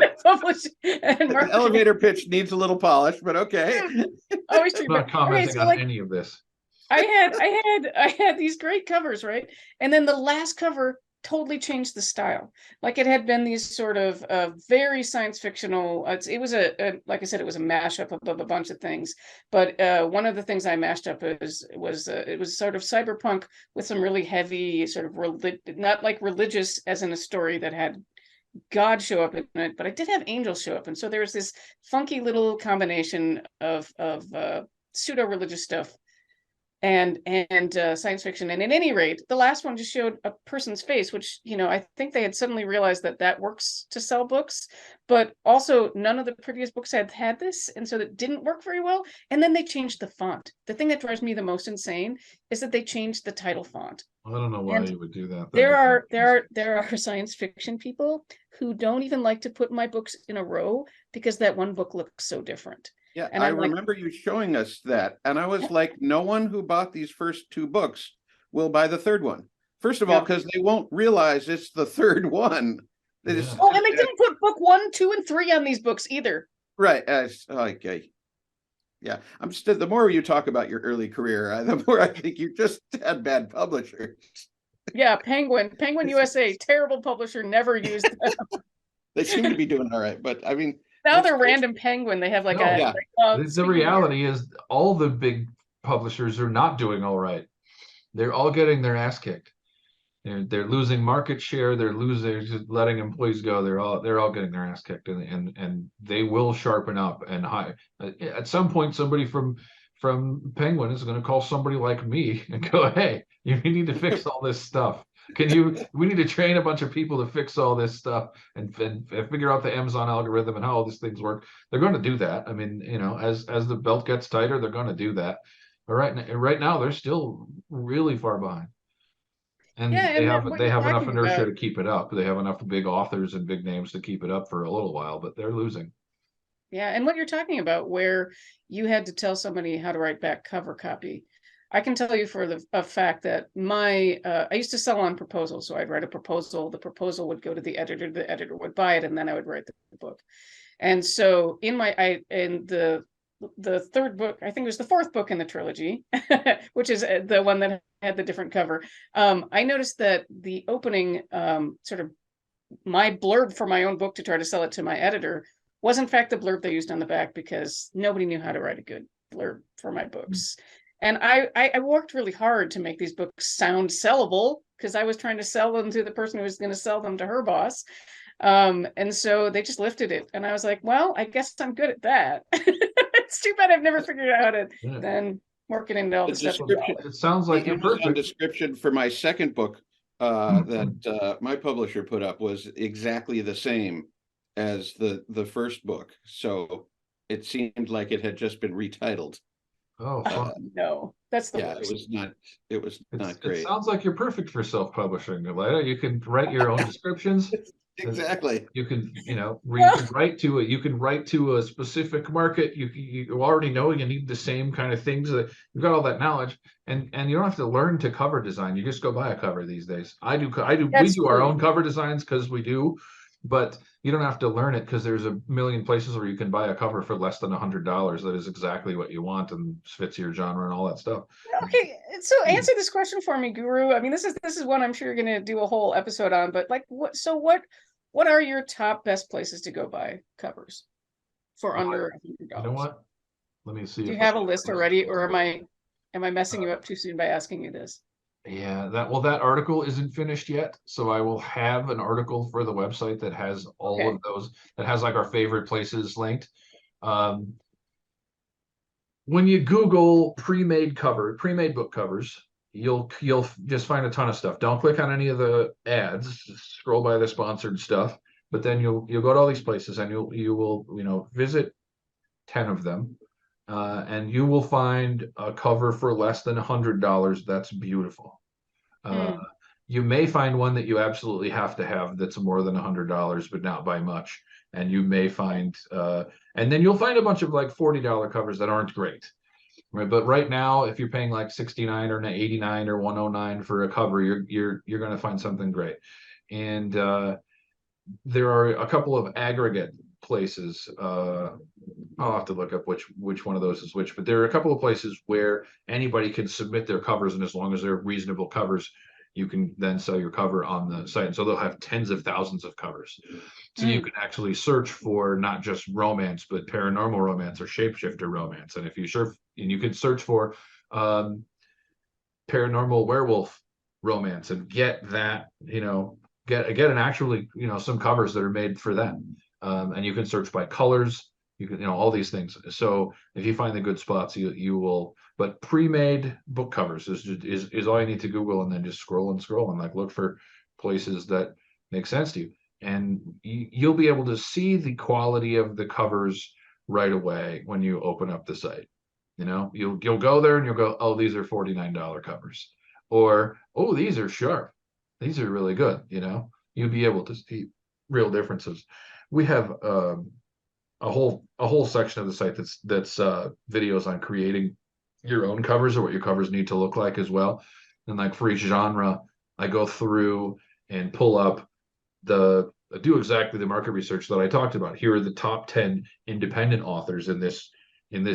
at publishing and The elevator pitch needs a little polish, but okay. Always true. I'm not commenting so on like, any of this. I had these great covers, right? And then the last cover totally changed the style. Like it had been these sort of very science fictional. It was like I said, it was a mashup of a bunch of things. But one of the things I mashed up it was sort of cyberpunk with some really heavy sort of not like religious as in a story that had God show up in it, but I did have angels show up, and so there was this funky little combination of pseudo religious stuff and science fiction. And at any rate, the last one just showed a person's face, which, you know, I think they had suddenly realized that works to sell books, but also none of the previous books had this, and so that didn't work very well. And then they changed the font. The thing that drives me the most insane is that they changed the title font. I don't know why you would do that. There are science fiction people who don't even like to put my books in a row because that one book looks so different. Yeah, and I remember you showing us that, and I was like, no one who bought these first two books will buy the third one. First of all, because they won't realize it's the third one. And they didn't put book 1, 2, and 3 on these books either. Right. Okay. Yeah, the more you talk about your early career, the more I think you just had bad publishers. Yeah, Penguin USA, terrible publisher, never used them. They seem to be doing all right, but I mean, now they're Random Penguin. They have like the reality is all the big publishers are not doing all right. They're all getting their ass kicked. They're losing market share. They're letting employees go. They're all getting their ass kicked, and they will sharpen up and hire. At some point, somebody from Penguin is going to call somebody like me and go, "Hey, you need to fix all this stuff. We need to train a bunch of people to fix all this stuff and figure out the Amazon algorithm and how all these things work." They're going to do that. I mean, you know, as the belt gets tighter, they're going to do that. But right now, they're still really far behind. And they have enough inertia to keep it up. They have enough big authors and big names to keep it up for a little while, but they're losing. Yeah, and what you're talking about, where you had to tell somebody how to write back cover copy, I can tell you for a fact that I used to sell on proposal. So I'd write a proposal. The proposal would go to the editor would buy it, and then I would write the book. And so in the third book, I think it was the fourth book in the trilogy, which is the one that had the different cover. I noticed that the opening sort of my blurb for my own book to try to sell it to my editor was in fact the blurb they used on the back, because nobody knew how to write a good blurb for my books. And I worked really hard to make these books sound sellable, because I was trying to sell them to the person who was going to sell them to her boss. And so they just lifted it. And I was like, well, I guess I'm good at that. It's too bad I've never figured out how to then work it into all the stuff. It sounds like the Amazon description for my second book that my publisher put up was exactly the same as the first book. So it seemed like it had just been retitled. Oh, no, that's the worst. It was not great. It sounds like you're perfect for self-publishing, Lyda. You can write your own descriptions. Exactly. You can, you can write to a specific market. You already know you need the same kind of things. That you've got all that knowledge, and you don't have to learn to cover design. You just go buy a cover these days. We do our own cover designs because we do, but you don't have to learn it, because there's a million places where you can buy a cover for less than $100 that is exactly what you want and fits your genre and all that stuff. Okay, so answer this question for me, Guru. I mean, this is one I'm sure you're going to do a whole episode on, but like, what are your top best places to go buy covers for under $100? You know what? let me see Do you if have a list already, or am I messing you up too soon by asking you this? Yeah, that article isn't finished yet, so I will have an article for the website that has all Okay. of those, that has like our favorite places linked. Um, when you Google pre-made book covers, you'll just find a ton of stuff. Don't click on any of the ads, just scroll by the sponsored stuff, but then you'll go to all these places and you will, visit 10 of them. And you will find a cover for less than $100 that's beautiful. Mm. You may find one that you absolutely have to have that's more than $100, but not by much. And you may find, and then you'll find a bunch of like $40 covers that aren't great, right? But right now, if you're paying like 69 or 89 or 109 for a cover, you're going to find something great. And there are a couple of aggregate places. I'll have to look up which one of those is which, but there are a couple of places where anybody can submit their covers, and as long as they're reasonable covers, you can then sell your cover on the site. And so they'll have tens of thousands of covers. So you can actually search for not just romance, but paranormal romance or shapeshifter romance. And if you search, and you can search for paranormal werewolf romance and get that, get an actually, some covers that are made for that. And you can search by colors. You can, all these things. So if you find the good spots, you will. But pre-made book covers is all you need to Google, and then just scroll and like look for places that make sense to you, and you'll be able to see the quality of the covers right away when you open up the site. You'll go there and you'll go, oh, these are $49 covers, or oh, these are sharp, these are really good. You'll be able to see real differences. We have a whole section of the site that's videos on creating your own covers, or what your covers need to look like as well. And like for each genre, I go through and pull up do exactly the market research that I talked about. Here are the top 10 independent authors in this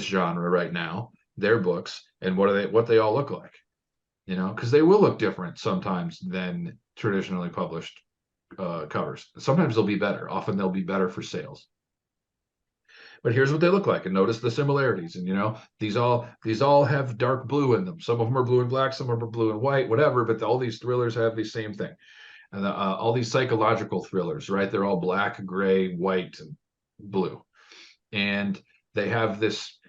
genre right now, their books, and what they all look like. Because they will look different sometimes than traditionally published covers. Sometimes they'll be better. Often they'll be better for sales. But here's what they look like, and notice the similarities. And these all have dark blue in them. Some of them are blue and black, some of them are blue and white, whatever. But all these thrillers have the same thing, and all these psychological thrillers, right? They're all black, gray, white, and blue, and they have this,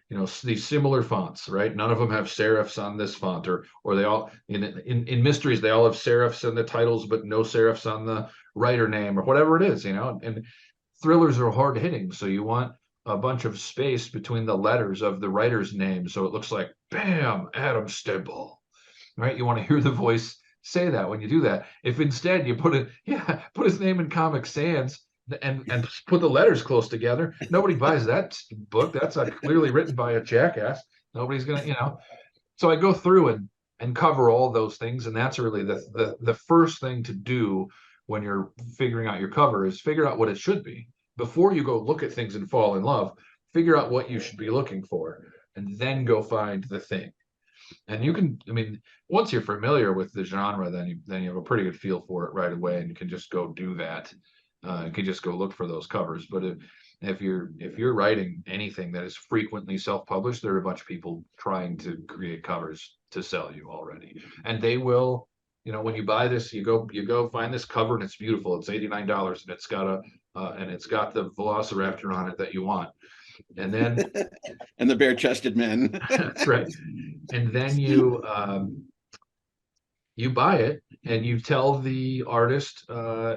these similar fonts, right? None of them have serifs on this font, or they all in mysteries they all have serifs in the titles, but no serifs on the writer name, or whatever it is, And thrillers are hard hitting, so you want a bunch of space between the letters of the writer's name, so it looks like, bam, Adam Stempel, right? You want to hear the voice say that when you do that. If instead you put his name in Comic Sans and put the letters close together, nobody buys that book. That's clearly written by a jackass. Nobody's gonna, So I go through and cover all those things, and that's really the first thing to do when you're figuring out your cover, is figure out what it should be. Before you go look at things and fall in love, figure out what you should be looking for, and then go find the thing. And you can, once you're familiar with the genre, then you have a pretty good feel for it right away, and you can just go do that. You can just go look for those covers. But if you're writing anything that is frequently self-published, there are a bunch of people trying to create covers to sell you already, and they will. When you buy this, you go find this cover, and it's beautiful. It's $89, and it's got the Velociraptor on it that you want, and then and the bare-chested men. that's right. And then you buy it, and you tell the artist,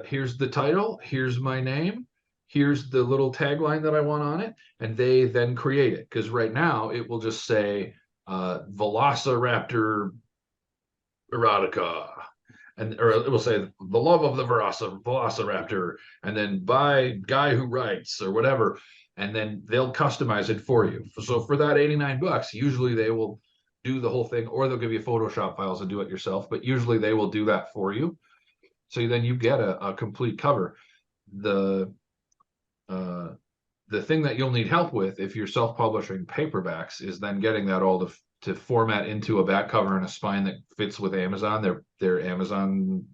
here's the title, here's my name, here's the little tagline that I want on it, and they then create it. Because right now it will just say Velociraptor erotica, or it will say the love of the Velociraptor, and then by guy who writes, or whatever, and then they'll customize it for you. So for that $89, usually they will do the whole thing, or they'll give you Photoshop files and do it yourself, but usually they will do that for you. So then you get a complete cover. The thing that you'll need help with if you're self-publishing paperbacks is then getting that all to format into a back cover and a spine that fits with Amazon. Their Amazon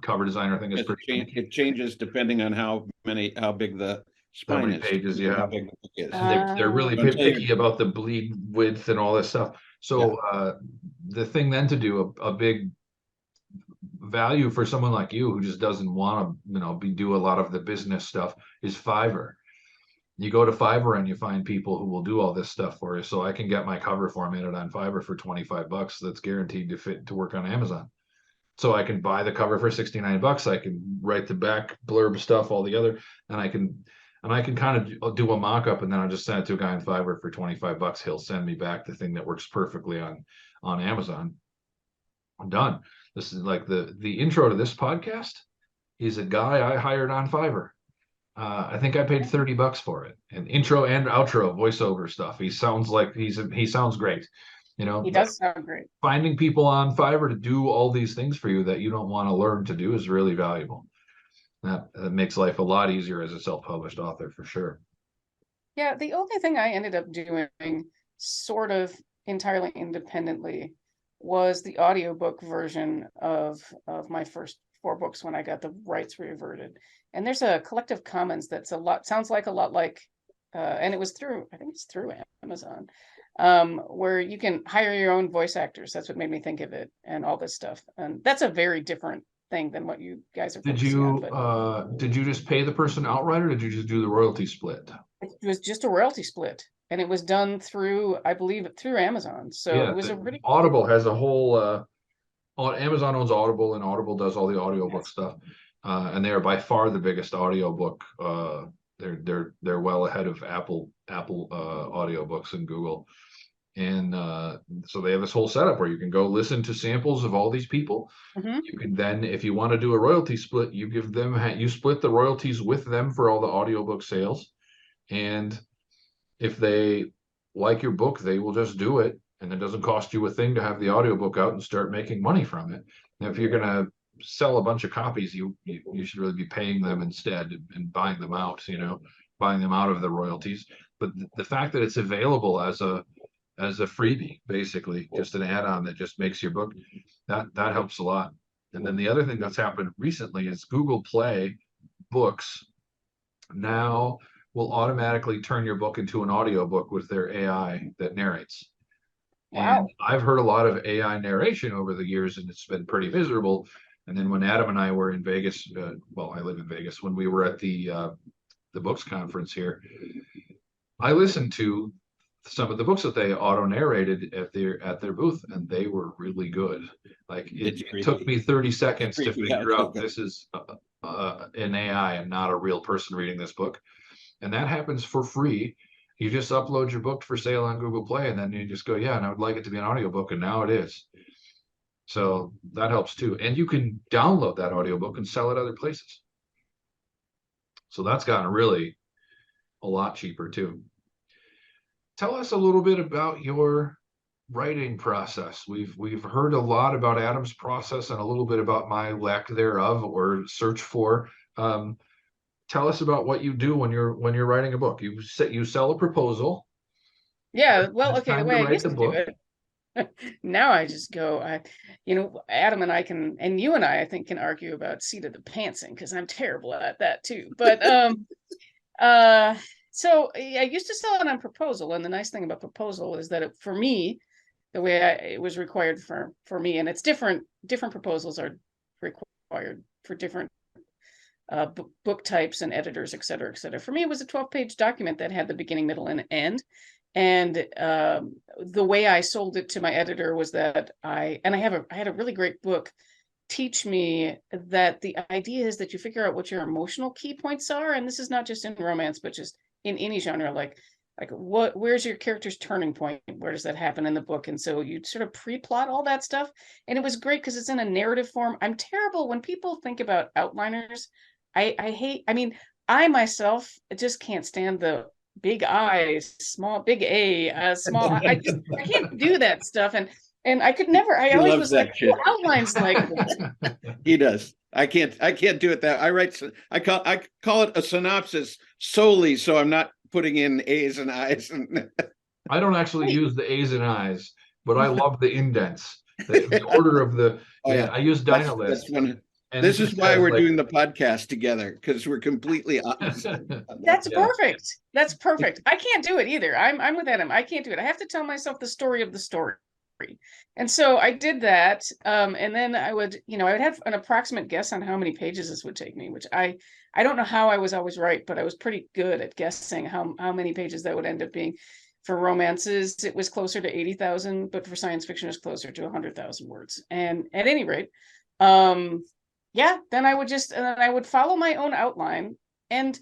cover designer thing is pretty. It changes depending on how big the spine is. pages, You know, yeah. how big the book is. And they're really Until you're- picky about the bleed width and all this stuff. So the thing then to do a big value for someone like you who just doesn't want to, do a lot of the business stuff is Fiverr. You go to Fiverr and you find people who will do all this stuff for you. So I can get my cover formatted on Fiverr for $25. That's guaranteed to fit to work on Amazon. So I can buy the cover for $69. I can write the back blurb stuff all together, and I can kind of do a mock-up, and then I'll just send it to a guy on Fiverr for $25. He'll send me back the thing that works perfectly on Amazon. I'm done. This is like the intro to this podcast. He's a guy I hired on Fiverr. I think I paid $30 for it, and intro and outro voiceover stuff. He sounds like he sounds great. He does sound great. Finding people on Fiverr to do all these things for you that you don't want to learn to do is really valuable. That makes life a lot easier as a self-published author, for sure. Yeah, the only thing I ended up doing sort of entirely independently was the audiobook version of my first 4 books when I got the rights reverted. And there's a Collective Commons that's sounds like a lot like, and it was I think it's through Amazon, where you can hire your own voice actors. That's what made me think of it, and all this stuff. And that's a very different thing than what you guys are focusing on. Did you just pay the person outright, or did you just do the royalty split? It was just a royalty split, and it was done through, I believe, through Amazon. So Yeah, it was a really Audible has a whole Amazon owns Audible, and Audible does all the audiobook stuff. And they are by far the biggest audiobook. They're well ahead of Apple audiobooks and Google. And so they have this whole setup where you can go listen to samples of all these people. You can then, if you want to do a royalty split, you split the royalties with them for all the audiobook sales. And if they like your book, they will just do it. And it doesn't cost you a thing to have the audiobook out and start making money from it. Now, if you're going to sell a bunch of copies, you should really be paying them instead and buying them out, buying them out of the royalties. But the fact that it's available as a freebie, basically just an add-on that just makes your book, that helps a lot. And then the other thing that's happened recently is Google Play Books now will automatically turn your book into an audiobook with their AI that narrates. Wow. And I've heard a lot of AI narration over the years, and it's been pretty miserable. And then when Adam and I were in Vegas, I live in Vegas, when we were at the books conference here, I listened to some of the books that they auto narrated at their booth, and they were really good. Like it took me 30 seconds to figure out this is an AI and not a real person reading this book. And that happens for free. You just upload your book for sale on Google Play, and then you just go, yeah, and I would like it to be an audiobook, and now it is. So that helps too. And you can download that audiobook and sell it other places. So that's gotten really a lot cheaper too. Tell us a little bit about your writing process. We've heard a lot about Adam's process and a little bit about my lack thereof or search for. Tell us about what you do when you're writing a book. You sell a proposal. Yeah, well, okay, the way I used to do book. it. Now I just go, Adam and I and you and I think can argue about seat of the pantsing, because I'm terrible at that too. But so I used to sell it on proposal, and the nice thing about proposal is that for me, the way it was required for me, and it's different proposals are required for different book types and editors, et cetera, et cetera. For me, it was a 12-page document that had the beginning, middle, and end. And the way I sold it to my editor was that I had a really great book teach me that the idea is that you figure out what your emotional key points are. And this is not just in romance, but just in any genre, like where's your character's turning point? Where does that happen in the book? And so you sort of pre-plot all that stuff. And it was great because it's in a narrative form. I'm terrible when people think about outliners. I myself just can't stand the big eyes, big A, small. I can't do that stuff. And I could never, I always was like, outlines like this. He does. I can't do it I call it a synopsis solely so I'm not putting in A's and I's. I don't actually use the A's and I's, but I love the indents. The order of the I use Dynalist. And This it is just why has, we're like, doing the podcast together, because we're completely opposite. That's Yeah. perfect. That's perfect. I can't do it either. I'm with Adam. I can't do it. I have to tell myself the story of the story. And so I did that. And then I would have an approximate guess on how many pages this would take me, which I don't know how I was always right, but I was pretty good at guessing how many pages that would end up being. For romances, it was closer to 80,000, but for science fiction, it was closer to 100,000 words. And at any rate, then I would follow my own outline. And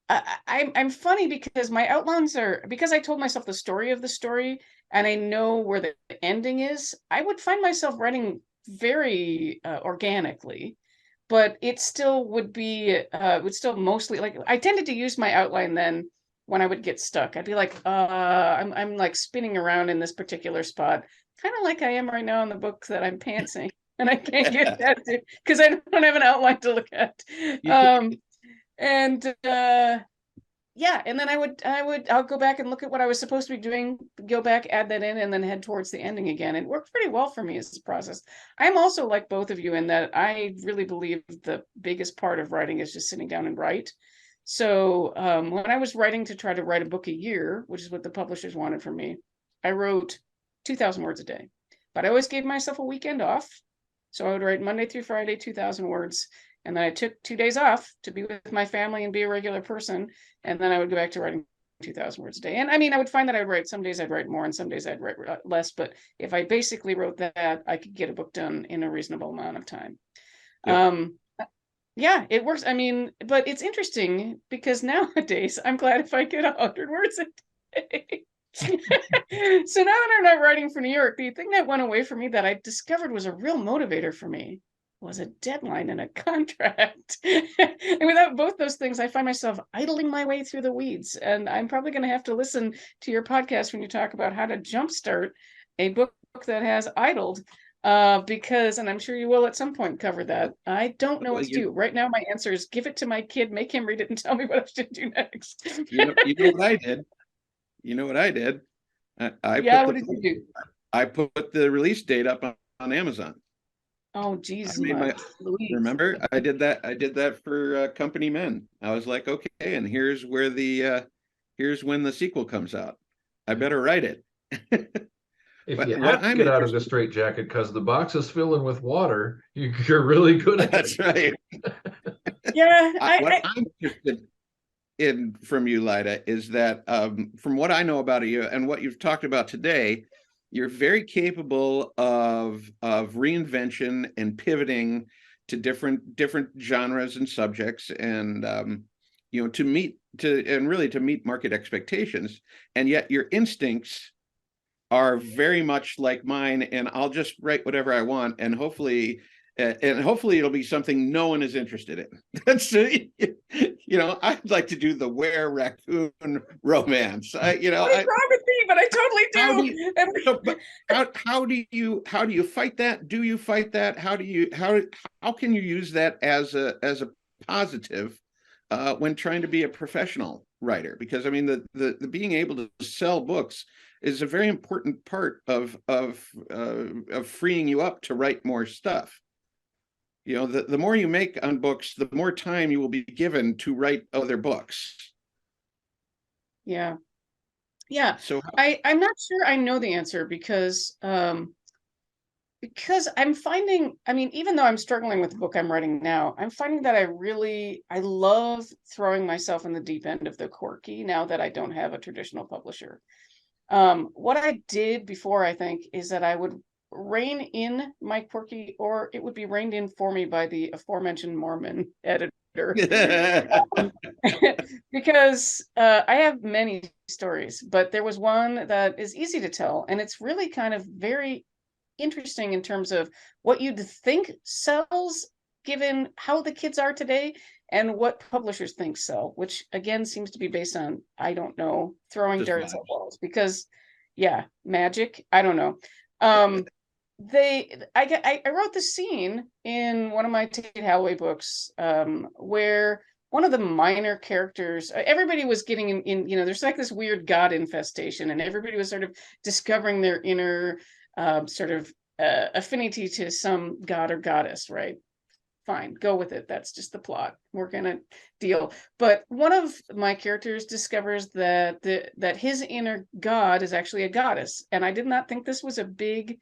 I'm funny because my outlines are, because I told myself the story of the story and I know where the ending is, I would find myself writing very organically, but it still would still mostly, like, I tended to use my outline then when I would get stuck. I'd be like, I'm like spinning around in this particular spot, kind of like I am right now in the book that I'm pantsing. And I can't get that because I don't have an outline to look at. And and then I'll go back and look at what I was supposed to be doing, go back, add that in, and then head towards the ending again. It worked pretty well for me as a process. I'm also like both of you in that I really believe the biggest part of writing is just sitting down and write. So when I was writing to try to write a book a year, which is what the publishers wanted from me, I wrote 2,000 words a day. But I always gave myself a weekend off. So I would write Monday through Friday, 2,000 words. And then I took 2 days off to be with my family and be a regular person. And then I would go back to writing 2,000 words a day. And I mean, I would find that I'd write, some days I'd write more and some days I'd write less. But if I basically wrote that, I could get a book done in a reasonable amount of time. Yeah, it works. I mean, but it's interesting because nowadays I'm glad if I get 100 words a day. So now that I'm not writing for New York, the thing that went away from me that I discovered was a real motivator for me was a deadline and a contract. And without both those things, I find myself idling my way through the weeds. And I'm probably going to have to listen to your podcast when you talk about how to jumpstart a book that has idled. Because, and I'm sure you will at some point cover that. I don't know what to do. Right now, my answer is give it to my kid, make him read it and tell me what I should do next. You know what I did? You know what I did? What did you do? I put the release date up on Amazon. Oh, geez. Remember, I did that for Company Men. I was like, okay, and here's when the sequel comes out. I better write it. If you have to get out of the straitjacket because the box is filling with water, you're really good at it. That's right. Yeah. What I'm interested in from you, Lyda, is that from what I know about you and what you've talked about today, you're very capable of reinvention and pivoting to different genres and subjects, and to meet market expectations. And yet your instincts are very much like mine, and I'll just write whatever I want, and hopefully it'll be something no one is interested in. That's I'd like to do the were raccoon romance. What is wrong with me? But I totally do. How do you fight that? Do you fight that? How can you use that as a positive when trying to be a professional writer? Because I mean, the being able to sell books is a very important part of freeing you up to write more stuff. The more you make on books, the more time you will be given to write other books. Yeah. So I'm not sure I know the answer because I'm finding, I mean, even though I'm struggling with the book I'm writing now, I'm finding that I love throwing myself in the deep end of the quirky now that I don't have a traditional publisher. What I did before, I think, is that I would rein in my quirky, or it would be reined in for me by the aforementioned Mormon editor. Because I have many stories, but there was one that is easy to tell, and it's really kind of very interesting in terms of what you'd think sells given how the kids are today and what publishers think sell, which again seems to be based on, I don't know, throwing darts at walls, because magic, I don't know. I wrote the scene in one of my Tate Hallaway books where one of the minor characters, everybody was getting in, there's like this weird god infestation, and everybody was sort of discovering their inner affinity to some god or goddess, right? fine, go with it. That's just the plot. We're gonna deal. But one of my characters discovers that that his inner god is actually a goddess, and I did not think this was a big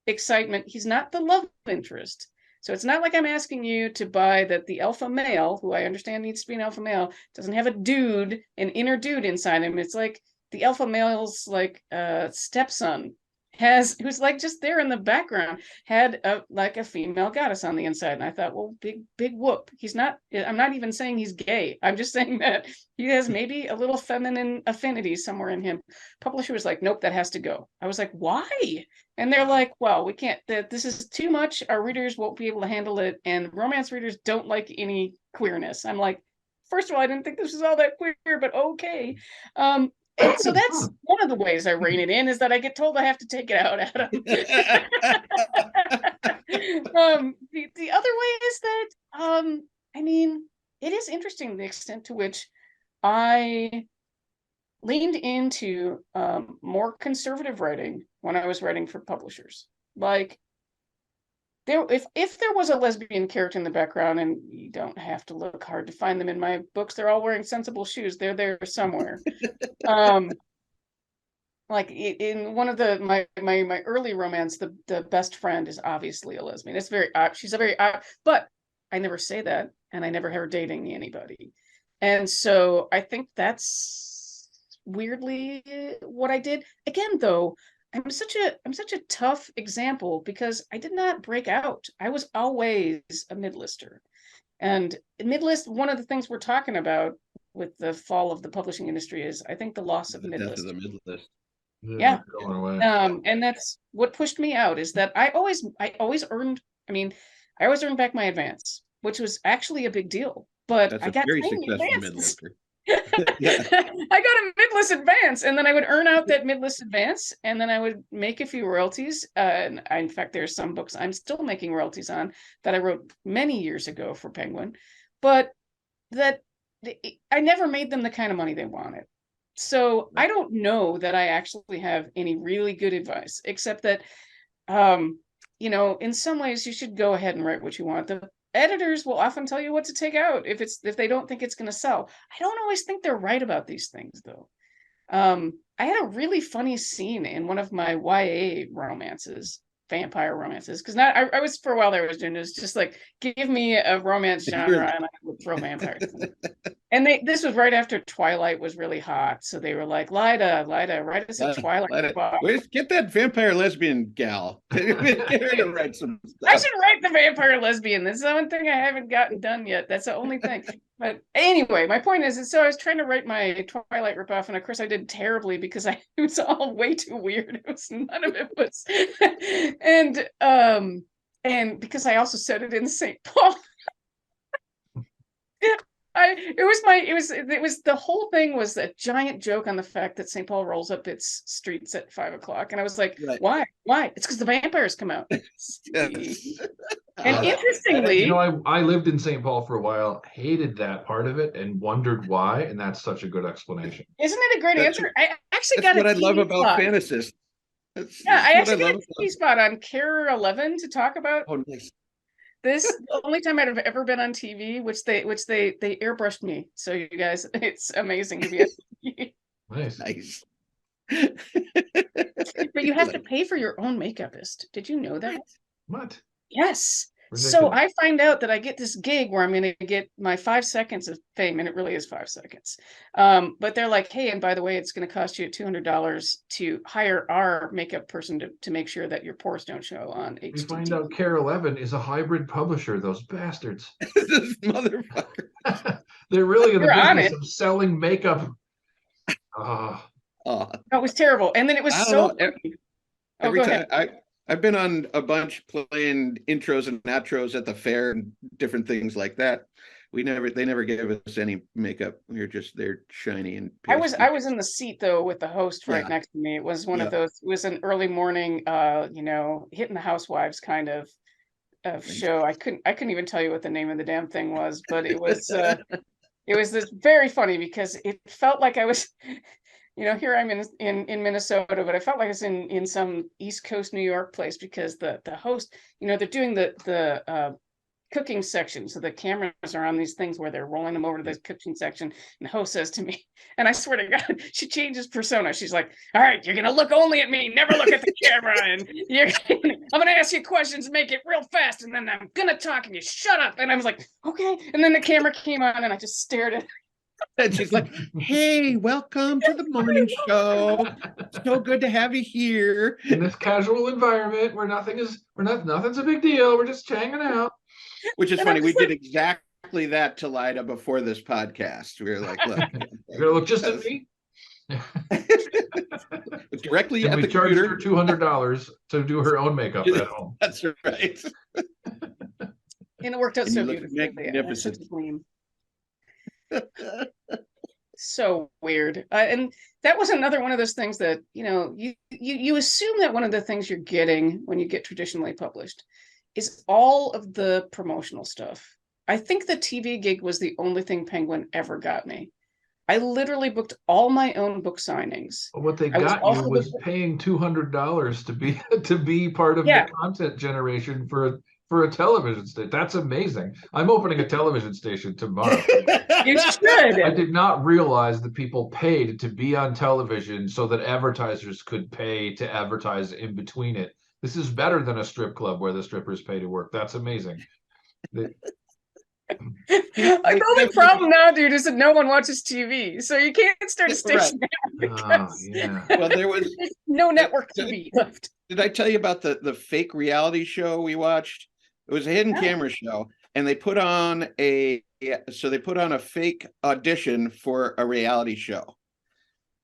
excitement. He's not the love interest. So it's not like I'm asking you to buy that the alpha male, who I understand needs to be an alpha male, doesn't have a dude, an inner dude inside him. It's like the alpha male's like stepson who's like just there in the background, had like a female goddess on the inside. And I thought, well, big whoop. I'm not even saying he's gay. I'm just saying that he has maybe a little feminine affinity somewhere in him. Publisher was like, nope, that has to go. I was like, why? And they're like, well, we can't, this is too much. Our readers won't be able to handle it. And romance readers don't like any queerness. I'm like, first of all, I didn't think this was all that queer, but okay. And so that's one of the ways I rein it in, is that I get told I have to take it out, Adam. The other way is that, I mean, it is interesting the extent to which I leaned into more conservative writing when I was writing for publishers. Like, if there was a lesbian character in the background, and you don't have to look hard to find them in my books, they're all wearing sensible shoes. They're there somewhere. Like in one of my early romance, the best friend is obviously a lesbian. It's very she's a very but I never say that, and I never have her dating anybody. And so I think that's weirdly what I did. Again, though, I'm such a tough example because I did not break out. I was always a mid-lister. And mid-list, one of the things we're talking about with the fall of the publishing industry is, I think, the loss of mid-list. Death of the mid-list. Yeah. Going away. And that's what pushed me out, is that I always earned, I always earned back my advance, which was actually a big deal. But That's I got very tiny successful advances. mid-lister. I got a mid-list advance, and then I would earn out that mid-list advance, and then I would make a few royalties. And in fact, there's some books I'm still making royalties on that I wrote many years ago for Penguin, but that I never made them the kind of money they wanted. So I don't know that I actually have any really good advice, except that, in some ways you should go ahead and write what you want. The editors will often tell you what to take out if they don't think it's going to sell. I don't always think they're right about these things, though. I had a really funny scene in one of my YA romances, vampire romances, because I was, for a while there, I was doing, it was just like, give me a romance genre and I would throw vampires. And this was right after Twilight was really hot, so they were like, Lyda, write us a Twilight book. Get that vampire lesbian gal. Get her to write some stuff. I should write the vampire lesbian. That's the one thing I haven't gotten done yet. That's the only thing. But anyway, my point is so I was trying to write my Twilight ripoff, and of course I did terribly because it was all way too weird. None of it was, and because I also said it in St. Paul. It was the whole thing was a giant joke on the fact that St. Paul rolls up its streets at 5 o'clock, and I was like, right. Why? It's because the vampires come out. And interestingly, I lived in St. Paul for a while, hated that part of it, and wondered why. And that's such a good explanation. Isn't it a great answer? I actually got what I love about fantasists. I actually got a TV spot on Care 11 to talk about. Oh, nice. This the only time I've ever been on TV, which they airbrushed me. So you guys, it's amazing to be on TV. Nice. But you have to pay for your own makeupist. Did you know that? What? Yes. Ridiculous. So I find out that I get this gig where I'm going to get my 5 seconds of fame, and it really is 5 seconds. But they're like, hey, and by the way, it's going to cost you $200 to hire our makeup person to make sure that your pores don't show on HDTV. We find out Care 11 is a hybrid publisher. Those bastards. This motherfucker. They're really in the business of selling makeup. It was terrible. And then it was so. Every time I've been on a bunch playing intros and outros at the fair and different things like that. They never gave us any makeup. They're shiny and pasty. I was in the seat though with the host right next to me. It was one of those. It was an early morning, hitting the housewives kind of show. I couldn't even tell you what the name of the damn thing was, but it was it was this very funny because it felt like I was. Here I'm in Minnesota, but I felt like I was in some East Coast New York place because the host, they're doing the cooking section. So the cameras are on these things where they're rolling them over to the cooking section. And the host says to me, and I swear to God, she changes persona. She's like, all right, you're going to look only at me, never look at the camera. And I'm going to ask you questions, make it real fast. And then I'm going to talk and you shut up. And I was like, okay. And then the camera came on and I just stared at her. And she's like, hey, welcome to the morning show. So good to have you here. In this casual environment where nothing's a big deal. We're just hanging out. Which is funny. We did exactly that to Lyda before this podcast. We were like, look, you're gonna look just at me. Directly and at we the charged computer. her $200 to do her own makeup at home. That's right. And it worked out And so you look beautifully. magnificent. So weird. And that was another one of those things that, you assume that one of the things you're getting when you get traditionally published is all of the promotional stuff. I think the TV gig was the only thing Penguin ever got me. I literally booked all my own book signings. What they got you was paying $200 to be part of the content generation for a television station. That's amazing. I'm opening a television station tomorrow. You should. I did not realize that people paid to be on television so that advertisers could pay to advertise in between it. This is better than a strip club where the strippers pay to work. That's amazing. The only problem now, dude, is that no one watches TV, so you can't start a station now Well, there was no network TV left. Did I tell you about the fake reality show we watched? It was a hidden camera show, and they put on a fake audition for a reality show.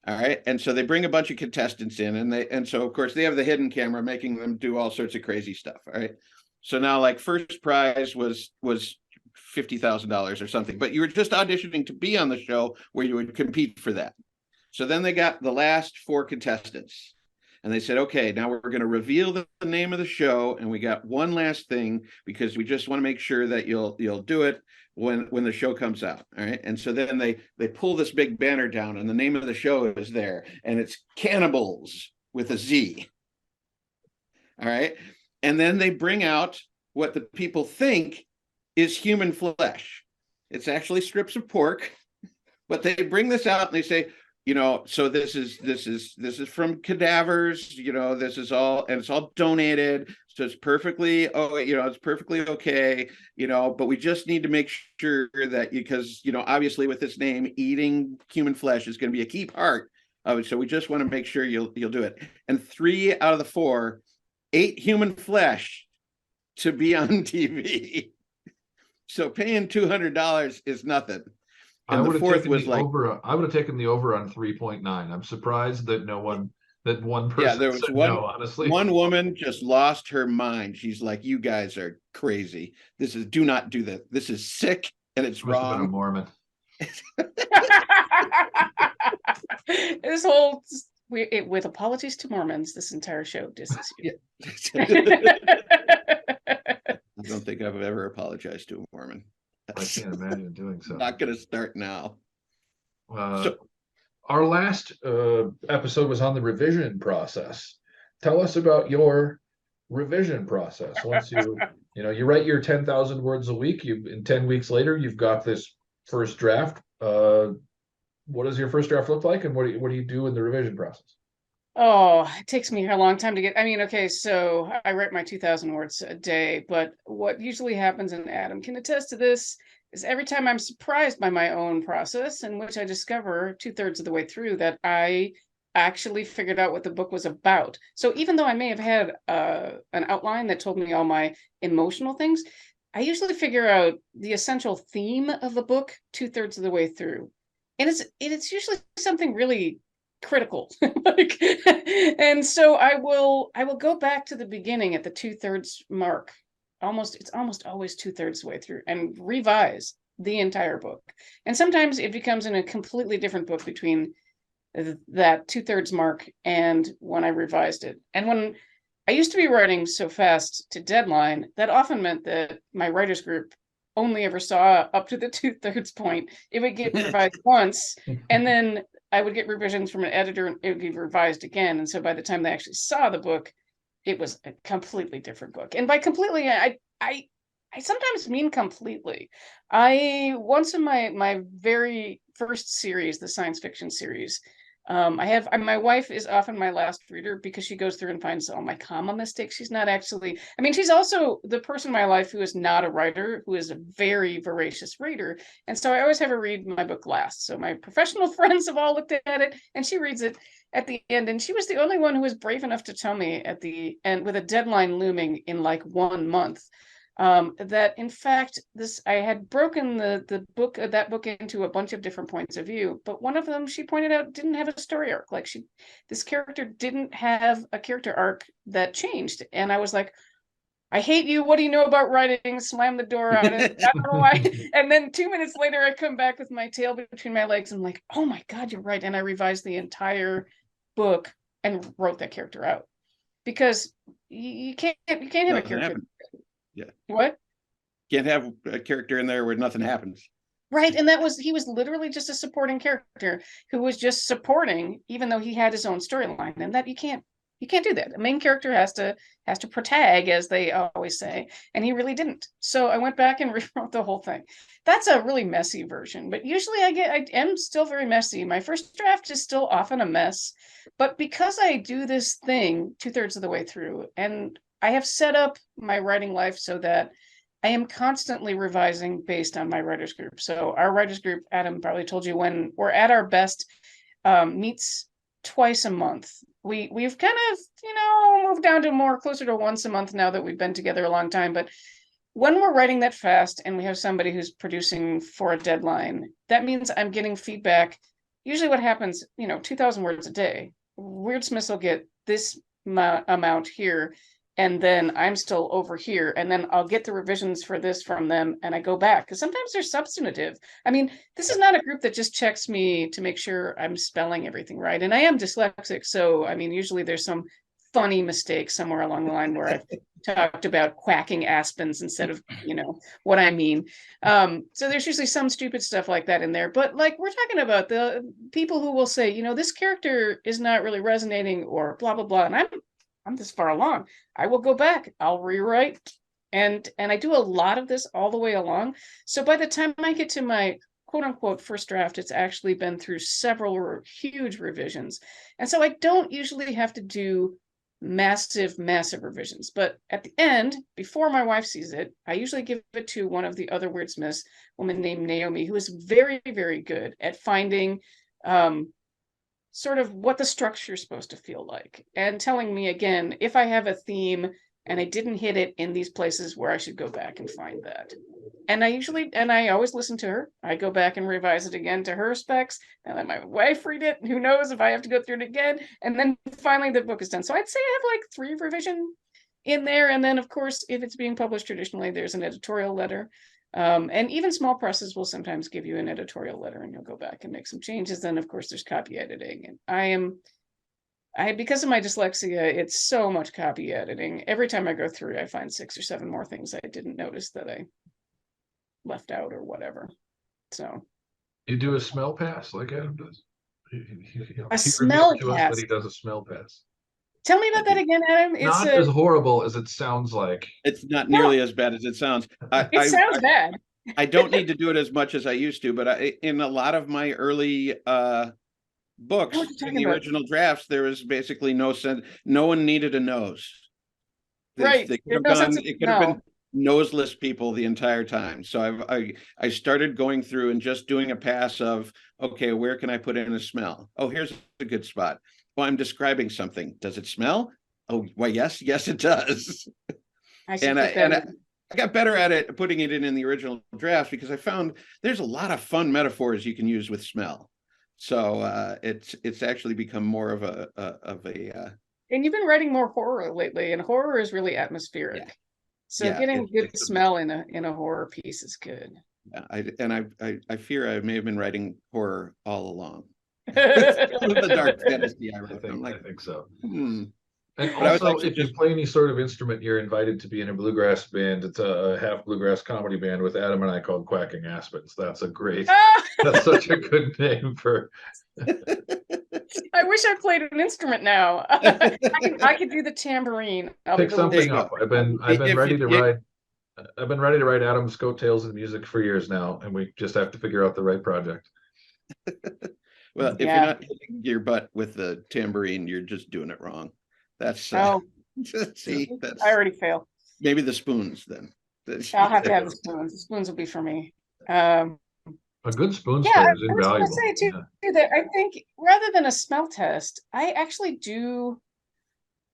All right, and so they bring a bunch of contestants in, and so of course they have the hidden camera making them do all sorts of crazy stuff. All right, so now like first prize was $50,000 or something, but you were just auditioning to be on the show where you would compete for that. So then they got the last 4 contestants, and they said, okay, now we're going to reveal the name of the show, and we got one last thing because we just want to make sure that you'll do it when the show comes out. All right, and so then they pull this big banner down, and the name of the show is there, and it's Cannibals with a Z. All right, and then they bring out what the people think is human flesh. It's actually strips of pork, but they bring this out and they say, so this is from cadavers, this is all, and it's all donated, so it's perfectly, it's perfectly okay, but we just need to make sure that because obviously with this name, eating human flesh is going to be a key part of it, so we just want to make sure you'll do it. And 3 out of the 4 ate human flesh to be on TV. So paying $200 is nothing. And the fourth was like I would have taken the over on 3.9. I'm surprised that one person there was said one, no, honestly. One woman just lost her mind. She's like, you guys are crazy. Do not do that. This is sick and it's Must have been a wrong. Mormon. This whole with apologies to Mormons, this entire show disses you. I don't think I've ever apologized to a Mormon. I can't imagine doing so. Not going to start now. Our last episode was on the revision process. Tell us about your revision process. Once you write your 10,000 words a week, in 10 weeks later, you've got this first draft. What does your first draft look like, and what do you do in the revision process? Oh, it takes me a long time to get. Okay, so I write my 2,000 words a day, but what usually happens, and Adam can attest to this, is every time I'm surprised by my own process, in which I discover 2/3 of the way through that I actually figured out what the book was about. So even though I may have had an outline that told me all my emotional things, I usually figure out the essential theme of the book 2/3 of the way through, and it's usually something really critical. And so I will go back to the beginning at the 2/3 mark. It's almost always 2/3 the way through and revise the entire book. And sometimes it becomes in a completely different book between that 2/3 mark and when I revised it. And when I used to be writing so fast to deadline, that often meant that my writers group only ever saw up to the 2/3 point. It would get revised once, and then I would get revisions from an editor, and it would be revised again. And so by the time they actually saw the book, it was a completely different book. And by completely, I I sometimes mean completely. I once in my very first series, the science fiction series, my wife is often my last reader because she goes through and finds all my comma mistakes. She's not actually, I mean, she's also the person in my life who is not a writer, who is a very voracious reader. And so I always have her read my book last. So my professional friends have all looked at it and she reads it at the end. And she was the only one who was brave enough to tell me at the end, with a deadline looming in like 1 month, that in fact I had broken the book, that book, into a bunch of different points of view, but one of them, she pointed out, didn't have a story arc. Like this character didn't have a character arc that changed, and I was like, I hate you, what do you know about writing? Slam the door out. I don't know why. And then 2 minutes later I come back with my tail between my legs. I'm like, oh my God, you're right. And I revised the entire book and wrote that character out, because you can't have a character. Yeah. What? Can't have a character in there where nothing happens. Right. And he was literally just a supporting character who was just supporting, even though he had his own storyline. And that you can't do that. The main character has to protag, as they always say, and he really didn't. So I went back and rewrote the whole thing. That's a really messy version, but usually I am still very messy. My first draft is still often a mess, but because I do this thing 2/3 of the way through, and I have set up my writing life so that I am constantly revising based on my writers group. So our writers group, Adam probably told you, when we're at our best, meets twice a month. We've kind of, moved down to more closer to once a month now that we've been together a long time. But when we're writing that fast and we have somebody who's producing for a deadline, that means I'm getting feedback. Usually what happens, 2,000 words a day. Weirdsmiths will get this amount here, and then I'm still over here, and then I'll get the revisions for this from them, and I go back, because sometimes they're substantive. I mean, this is not a group that just checks me to make sure I'm spelling everything right, and I am dyslexic, so I mean, usually there's some funny mistake somewhere along the line where I've talked about quacking aspens instead of, what I mean. So there's usually some stupid stuff like that in there, but like we're talking about the people who will say, this character is not really resonating, or blah, blah, blah, and I'm this far along. I will go back, I'll rewrite. And I do a lot of this all the way along. So by the time I get to my quote unquote first draft, it's actually been through several huge revisions. And so I don't usually have to do massive revisions. But at the end, before my wife sees it, I usually give it to one of the other wordsmiths, a woman named Naomi, who is very, very good at finding sort of what the structure is supposed to feel like, and telling me again if I have a theme and I didn't hit it in these places, where I should go back and find that. And I always listen to her. I go back and revise it again to her specs, and let my wife read it. Who knows if I have to go through it again. And then finally the book is done. So I'd say I have like 3 revision in there. And then of course, if it's being published traditionally, there's an editorial letter. And even small presses will sometimes give you an editorial letter, and you'll go back and make some changes. Then of course there's copy editing, and because of my dyslexia, it's so much copy editing. Every time I go through, I find 6 or 7 more things I didn't notice that I left out or whatever. So You do a smell pass like Adam does. A smell to us pass? that he does a smell pass. Tell me about that again, Adam. Not as horrible as it sounds like. It's not nearly as bad as it sounds. It sounds bad. I don't need to do it as much as I used to, but in a lot of my early books, in the original drafts, there was basically no sense. No one needed a nose. Right. It could have been noseless people the entire time. So I started going through and just doing a pass of, okay, where can I put in a smell? Oh, here's a good spot. Well, I'm describing something. Does it smell? Oh, well, yes, it does. I got better at it, putting it in the original draft, because I found there's a lot of fun metaphors you can use with smell. So it's actually become more of a. And you've been writing more horror lately, and horror is really atmospheric. Yeah. So getting good smell in a horror piece is good. Yeah, I fear I may have been writing horror all along. The dark fantasy I wrote. I think so. And also, if you play any sort of instrument, you're invited to be in a bluegrass band. It's a half bluegrass comedy band with Adam and I called Quacking Aspens. That's such a good name for. I wish I played an instrument now. I could do the tambourine. Pick something up. I've been ready to ride. I've been ready to write Adam's coattails and music for years now, and we just have to figure out the right project. Well, if you're Yeah. not hitting your butt with the tambourine, you're just doing it wrong. That's Oh, see, that's I already fail. maybe the spoons then. I'll have to have the spoons. The spoons will be for me. Um, A good spoons yeah, player is I was going to invaluable. say too, Yeah. that I think rather than a smell test, I actually do.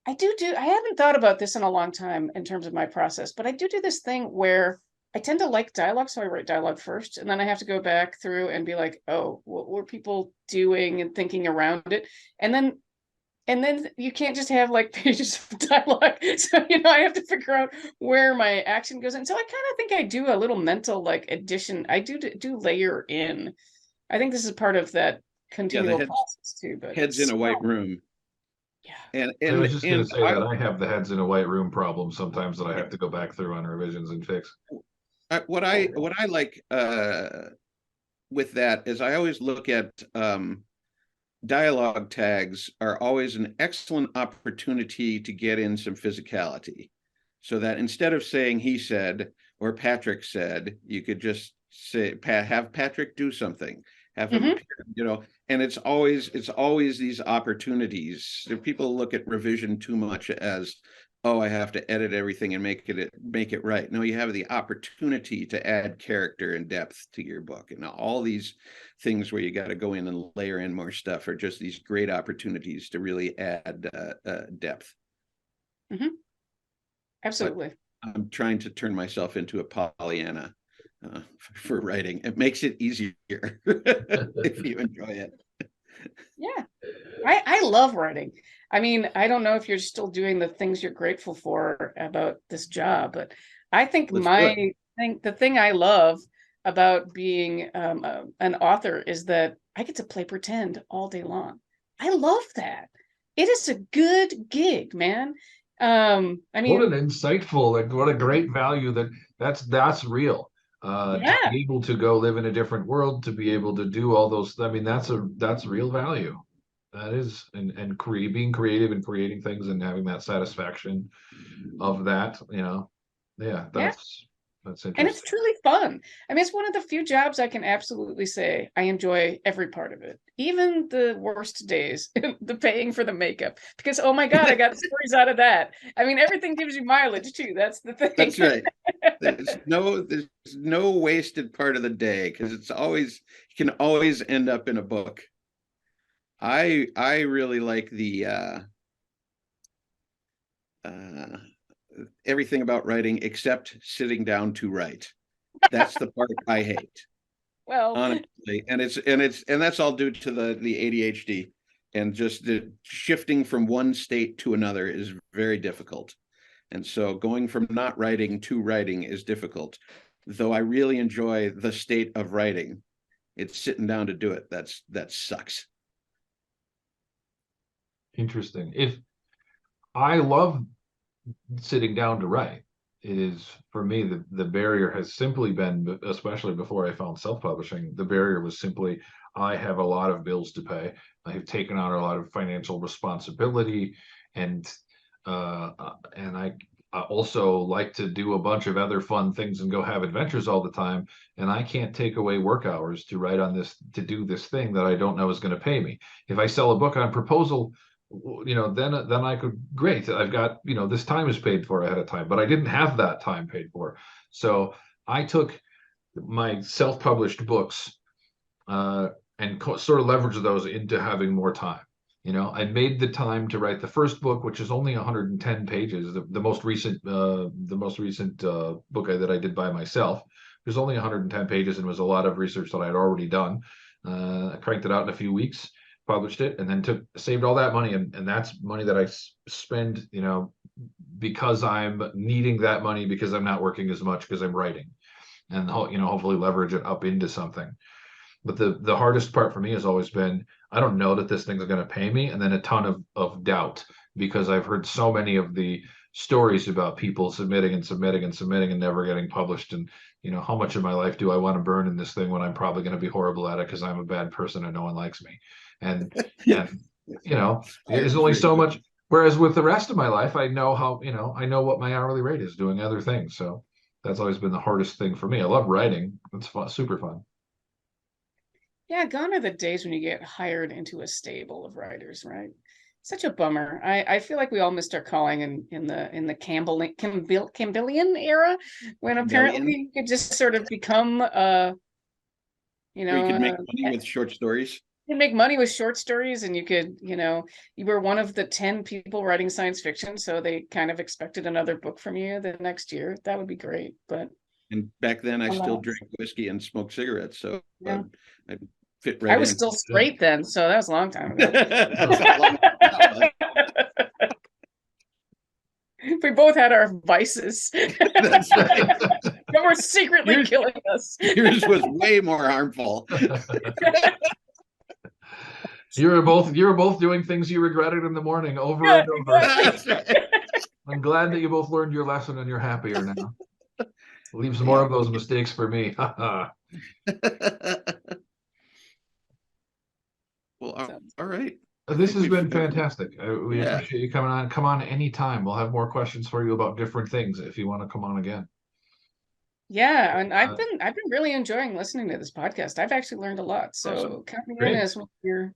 I haven't thought about this in a long time in terms of my process, but I do this thing where I tend to like dialogue, so I write dialogue first, and then I have to go back through and be like, oh, what were people doing and thinking around it? And then you can't just have like pages of dialogue. So, I have to figure out where my action goes in. So I kind of think I do a little mental like addition. I do layer in. I think this is part of that continual process too, but heads in a white room. Yeah. I was just going to say I, that I have the heads in a white room problem sometimes that I have to go back through on revisions and fix. what I like with that is I always look at dialogue tags are always an excellent opportunity to get in some physicality, so that instead of saying he said or Patrick said, you could just say have Patrick do something, have him and it's always these opportunities. If people look at revision too much as, oh, I have to edit everything and make it right. No, you have the opportunity to add character and depth to your book. And all these things where you got to go in and layer in more stuff are just these great opportunities to really add depth. Mm-hmm. Absolutely. But I'm trying to turn myself into a Pollyanna for writing. It makes it easier if you enjoy it. Yeah. I love writing. I mean, I don't know if you're still doing the things you're grateful for about this job, but I think the thing I love about being an author is that I get to play pretend all day long. I love that. It is a good gig, man. I mean, what an insightful, like what a great value that's real. To be able to go live in a different world, to be able to do all those, I mean, that's real value. That is, and being creative and creating things and having that satisfaction of that, that's interesting. And it's truly fun. I mean, it's one of the few jobs I can absolutely say I enjoy every part of it, even the worst days, the paying for the makeup, because oh my God, I got stories out of that. I mean, everything gives you mileage too. That's the thing. That's right. There's no wasted part of the day, because you can always end up in a book. I really like the everything about writing except sitting down to write. That's the part I hate. Well, honestly, and that's all due to the ADHD, and just the shifting from one state to another is very difficult. And so going from not writing to writing is difficult. Though I really enjoy the state of writing, it's sitting down to do it that sucks. Interesting. If I love sitting down to write, it is, for me, the barrier has simply been, especially before I found self-publishing, the barrier was simply, I have a lot of bills to pay. I have taken on a lot of financial responsibility, and I also like to do a bunch of other fun things and go have adventures all the time. And I can't take away work hours to write on this, to do this thing that I don't know is going to pay me. If I sell a book on proposal, then I could, great, I've got, this time is paid for ahead of time, but I didn't have that time paid for. So I took my self-published books and sort of leveraged those into having more time. I made the time to write the first book, which is only 110 pages. The most recent book that I did by myself was only 110 pages, and was a lot of research that I had already done. I cranked it out in a few weeks, published it, and then saved all that money, and that's money that I spend, because I'm needing that money because I'm not working as much because I'm writing, and hopefully leverage it up into something. But the hardest part for me has always been, I don't know that this thing's going to pay me, and then a ton of doubt, because I've heard so many of the stories about people submitting and never getting published, and how much of my life do I want to burn in this thing when I'm probably going to be horrible at it because I'm a bad person and no one likes me. And there's only so much. Whereas with the rest of my life, I know how, I know what my hourly rate is doing other things. So that's always been the hardest thing for me. I love writing. It's fun, super fun. Yeah, gone are the days when you get hired into a stable of writers, right? Such a bummer. I feel like we all missed our calling in the Campbellian era, when apparently you could just sort of become you Where you know could make money with short stories. you make money with short stories, and you could, you were one of the 10 people writing science fiction, so they kind of expected another book from you the next year. That would be great, but And back then I still alas. drank whiskey and smoked cigarets, so Yeah. I fit I right was in. still straight then, so that was a long time ago. That's not long now, We both had our vices but that's right. that were secretly Yours- killing us. Yours was way more harmful. You were both doing things you regretted in the morning over Yeah, and over. exactly. That's right. I'm glad that you both learned your lesson and you're happier now. Leaves more of those mistakes for me. Well, all right. This has we've- been fantastic. We Yeah. appreciate you coming on. Come on anytime. We'll have more questions for you about different things if you want to come on again. Yeah, and I've been really enjoying listening to this podcast. I've actually learned a lot. So Awesome. count me Great. in as one of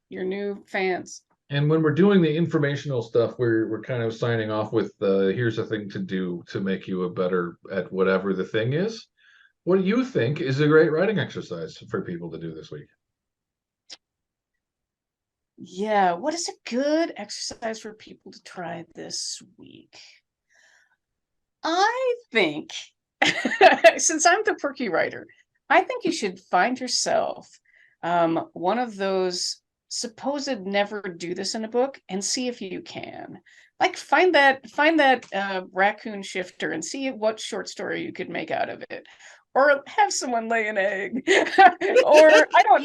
your new fans. And when we're doing the informational stuff, we're kind of signing off with here's a thing to do to make you a better at whatever the thing is. What do you think is a great writing exercise for people to do this week? Yeah, what is a good exercise for people to try this week? I think, since I'm the quirky writer, I think you should find yourself one of those supposed never do this in a book and see if you can. Like find that raccoon shifter and see what short story you could make out of it. Or have someone lay an egg. Or I don't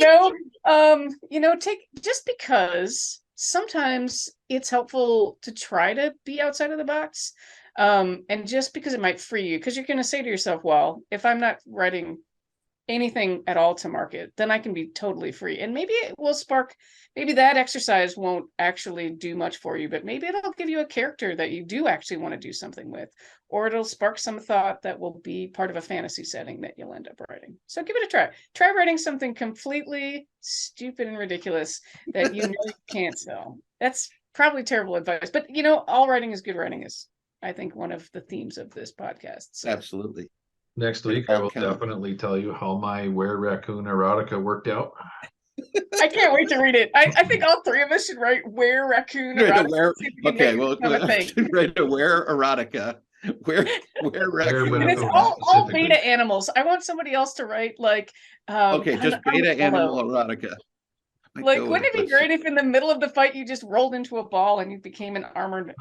know, take, just because sometimes it's helpful to try to be outside of the box. And just because it might free you, because you're going to say to yourself, well, if I'm not writing anything at all to market, then I can be totally free. And maybe it will spark, maybe that exercise won't actually do much for you, but maybe it'll give you a character that you do actually want to do something with, or it'll spark some thought that will be part of a fantasy setting that you'll end up writing. So give it a try. Try writing something completely stupid and ridiculous that you know you can't sell. That's probably terrible advice, but all writing is good writing is, I think, one of the themes of this podcast. So. Absolutely. Next week, I will definitely tell you how my Were Raccoon erotica worked out. I can't wait to read it. I think all three of us should write Were Raccoon erotica. Okay, well, write a Were erotica. Where Raccoon. And it's all beta animals. I want somebody else to write like okay, just beta animal erotica. Like, wouldn't it be great if in the middle of the fight you just rolled into a ball and you became an armored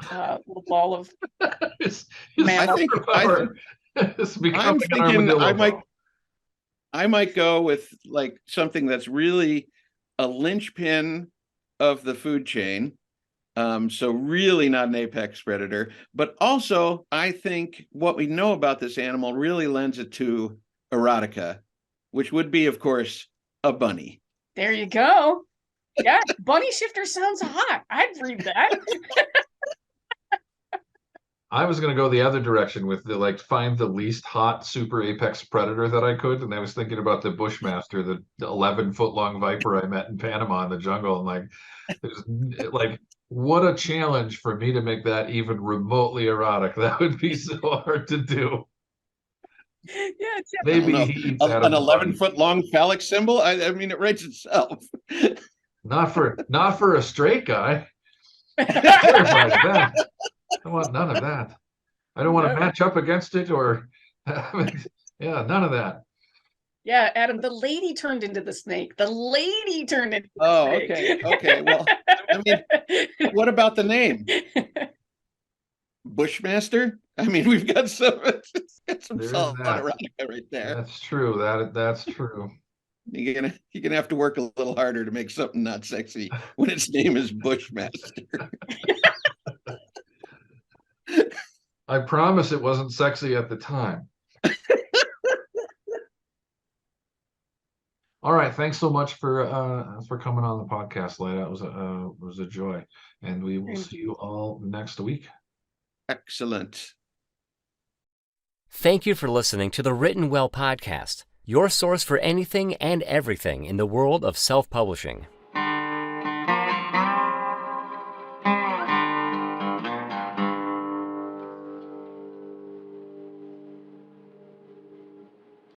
little ball of I'm thinking I might go with like something that's really a linchpin of the food chain. So really not an apex predator, but also I think what we know about this animal really lends it to erotica, which would be, of course, a bunny. There you go. Yeah, bunny shifter sounds hot. I'd read that. I was going to go the other direction with find the least hot super apex predator that I could. And I was thinking about the Bushmaster, the 11-foot long viper I met in Panama in the jungle. And what a challenge for me to make that even remotely erotic. That would be so hard to do. Yeah, maybe an 11-foot long phallic symbol. I mean, it writes itself. Not for a straight guy. I want none of that. I don't want to match up against it or yeah, none of that. Yeah, Adam, the lady turned into the snake. The lady turned into the snake. Okay. Well, I mean, what about the name? Bushmaster? I mean, we've got some solid erotica right there. That's true. That's true. You're gonna have to work a little harder to make something not sexy when its name is Bushmaster. I promise it wasn't sexy at the time. All right, thanks so much for coming on the podcast, Lyda. It was a joy, and we will see you all next week. Excellent. Thank you for listening to the Written Well podcast, your source for anything and everything in the world of self-publishing.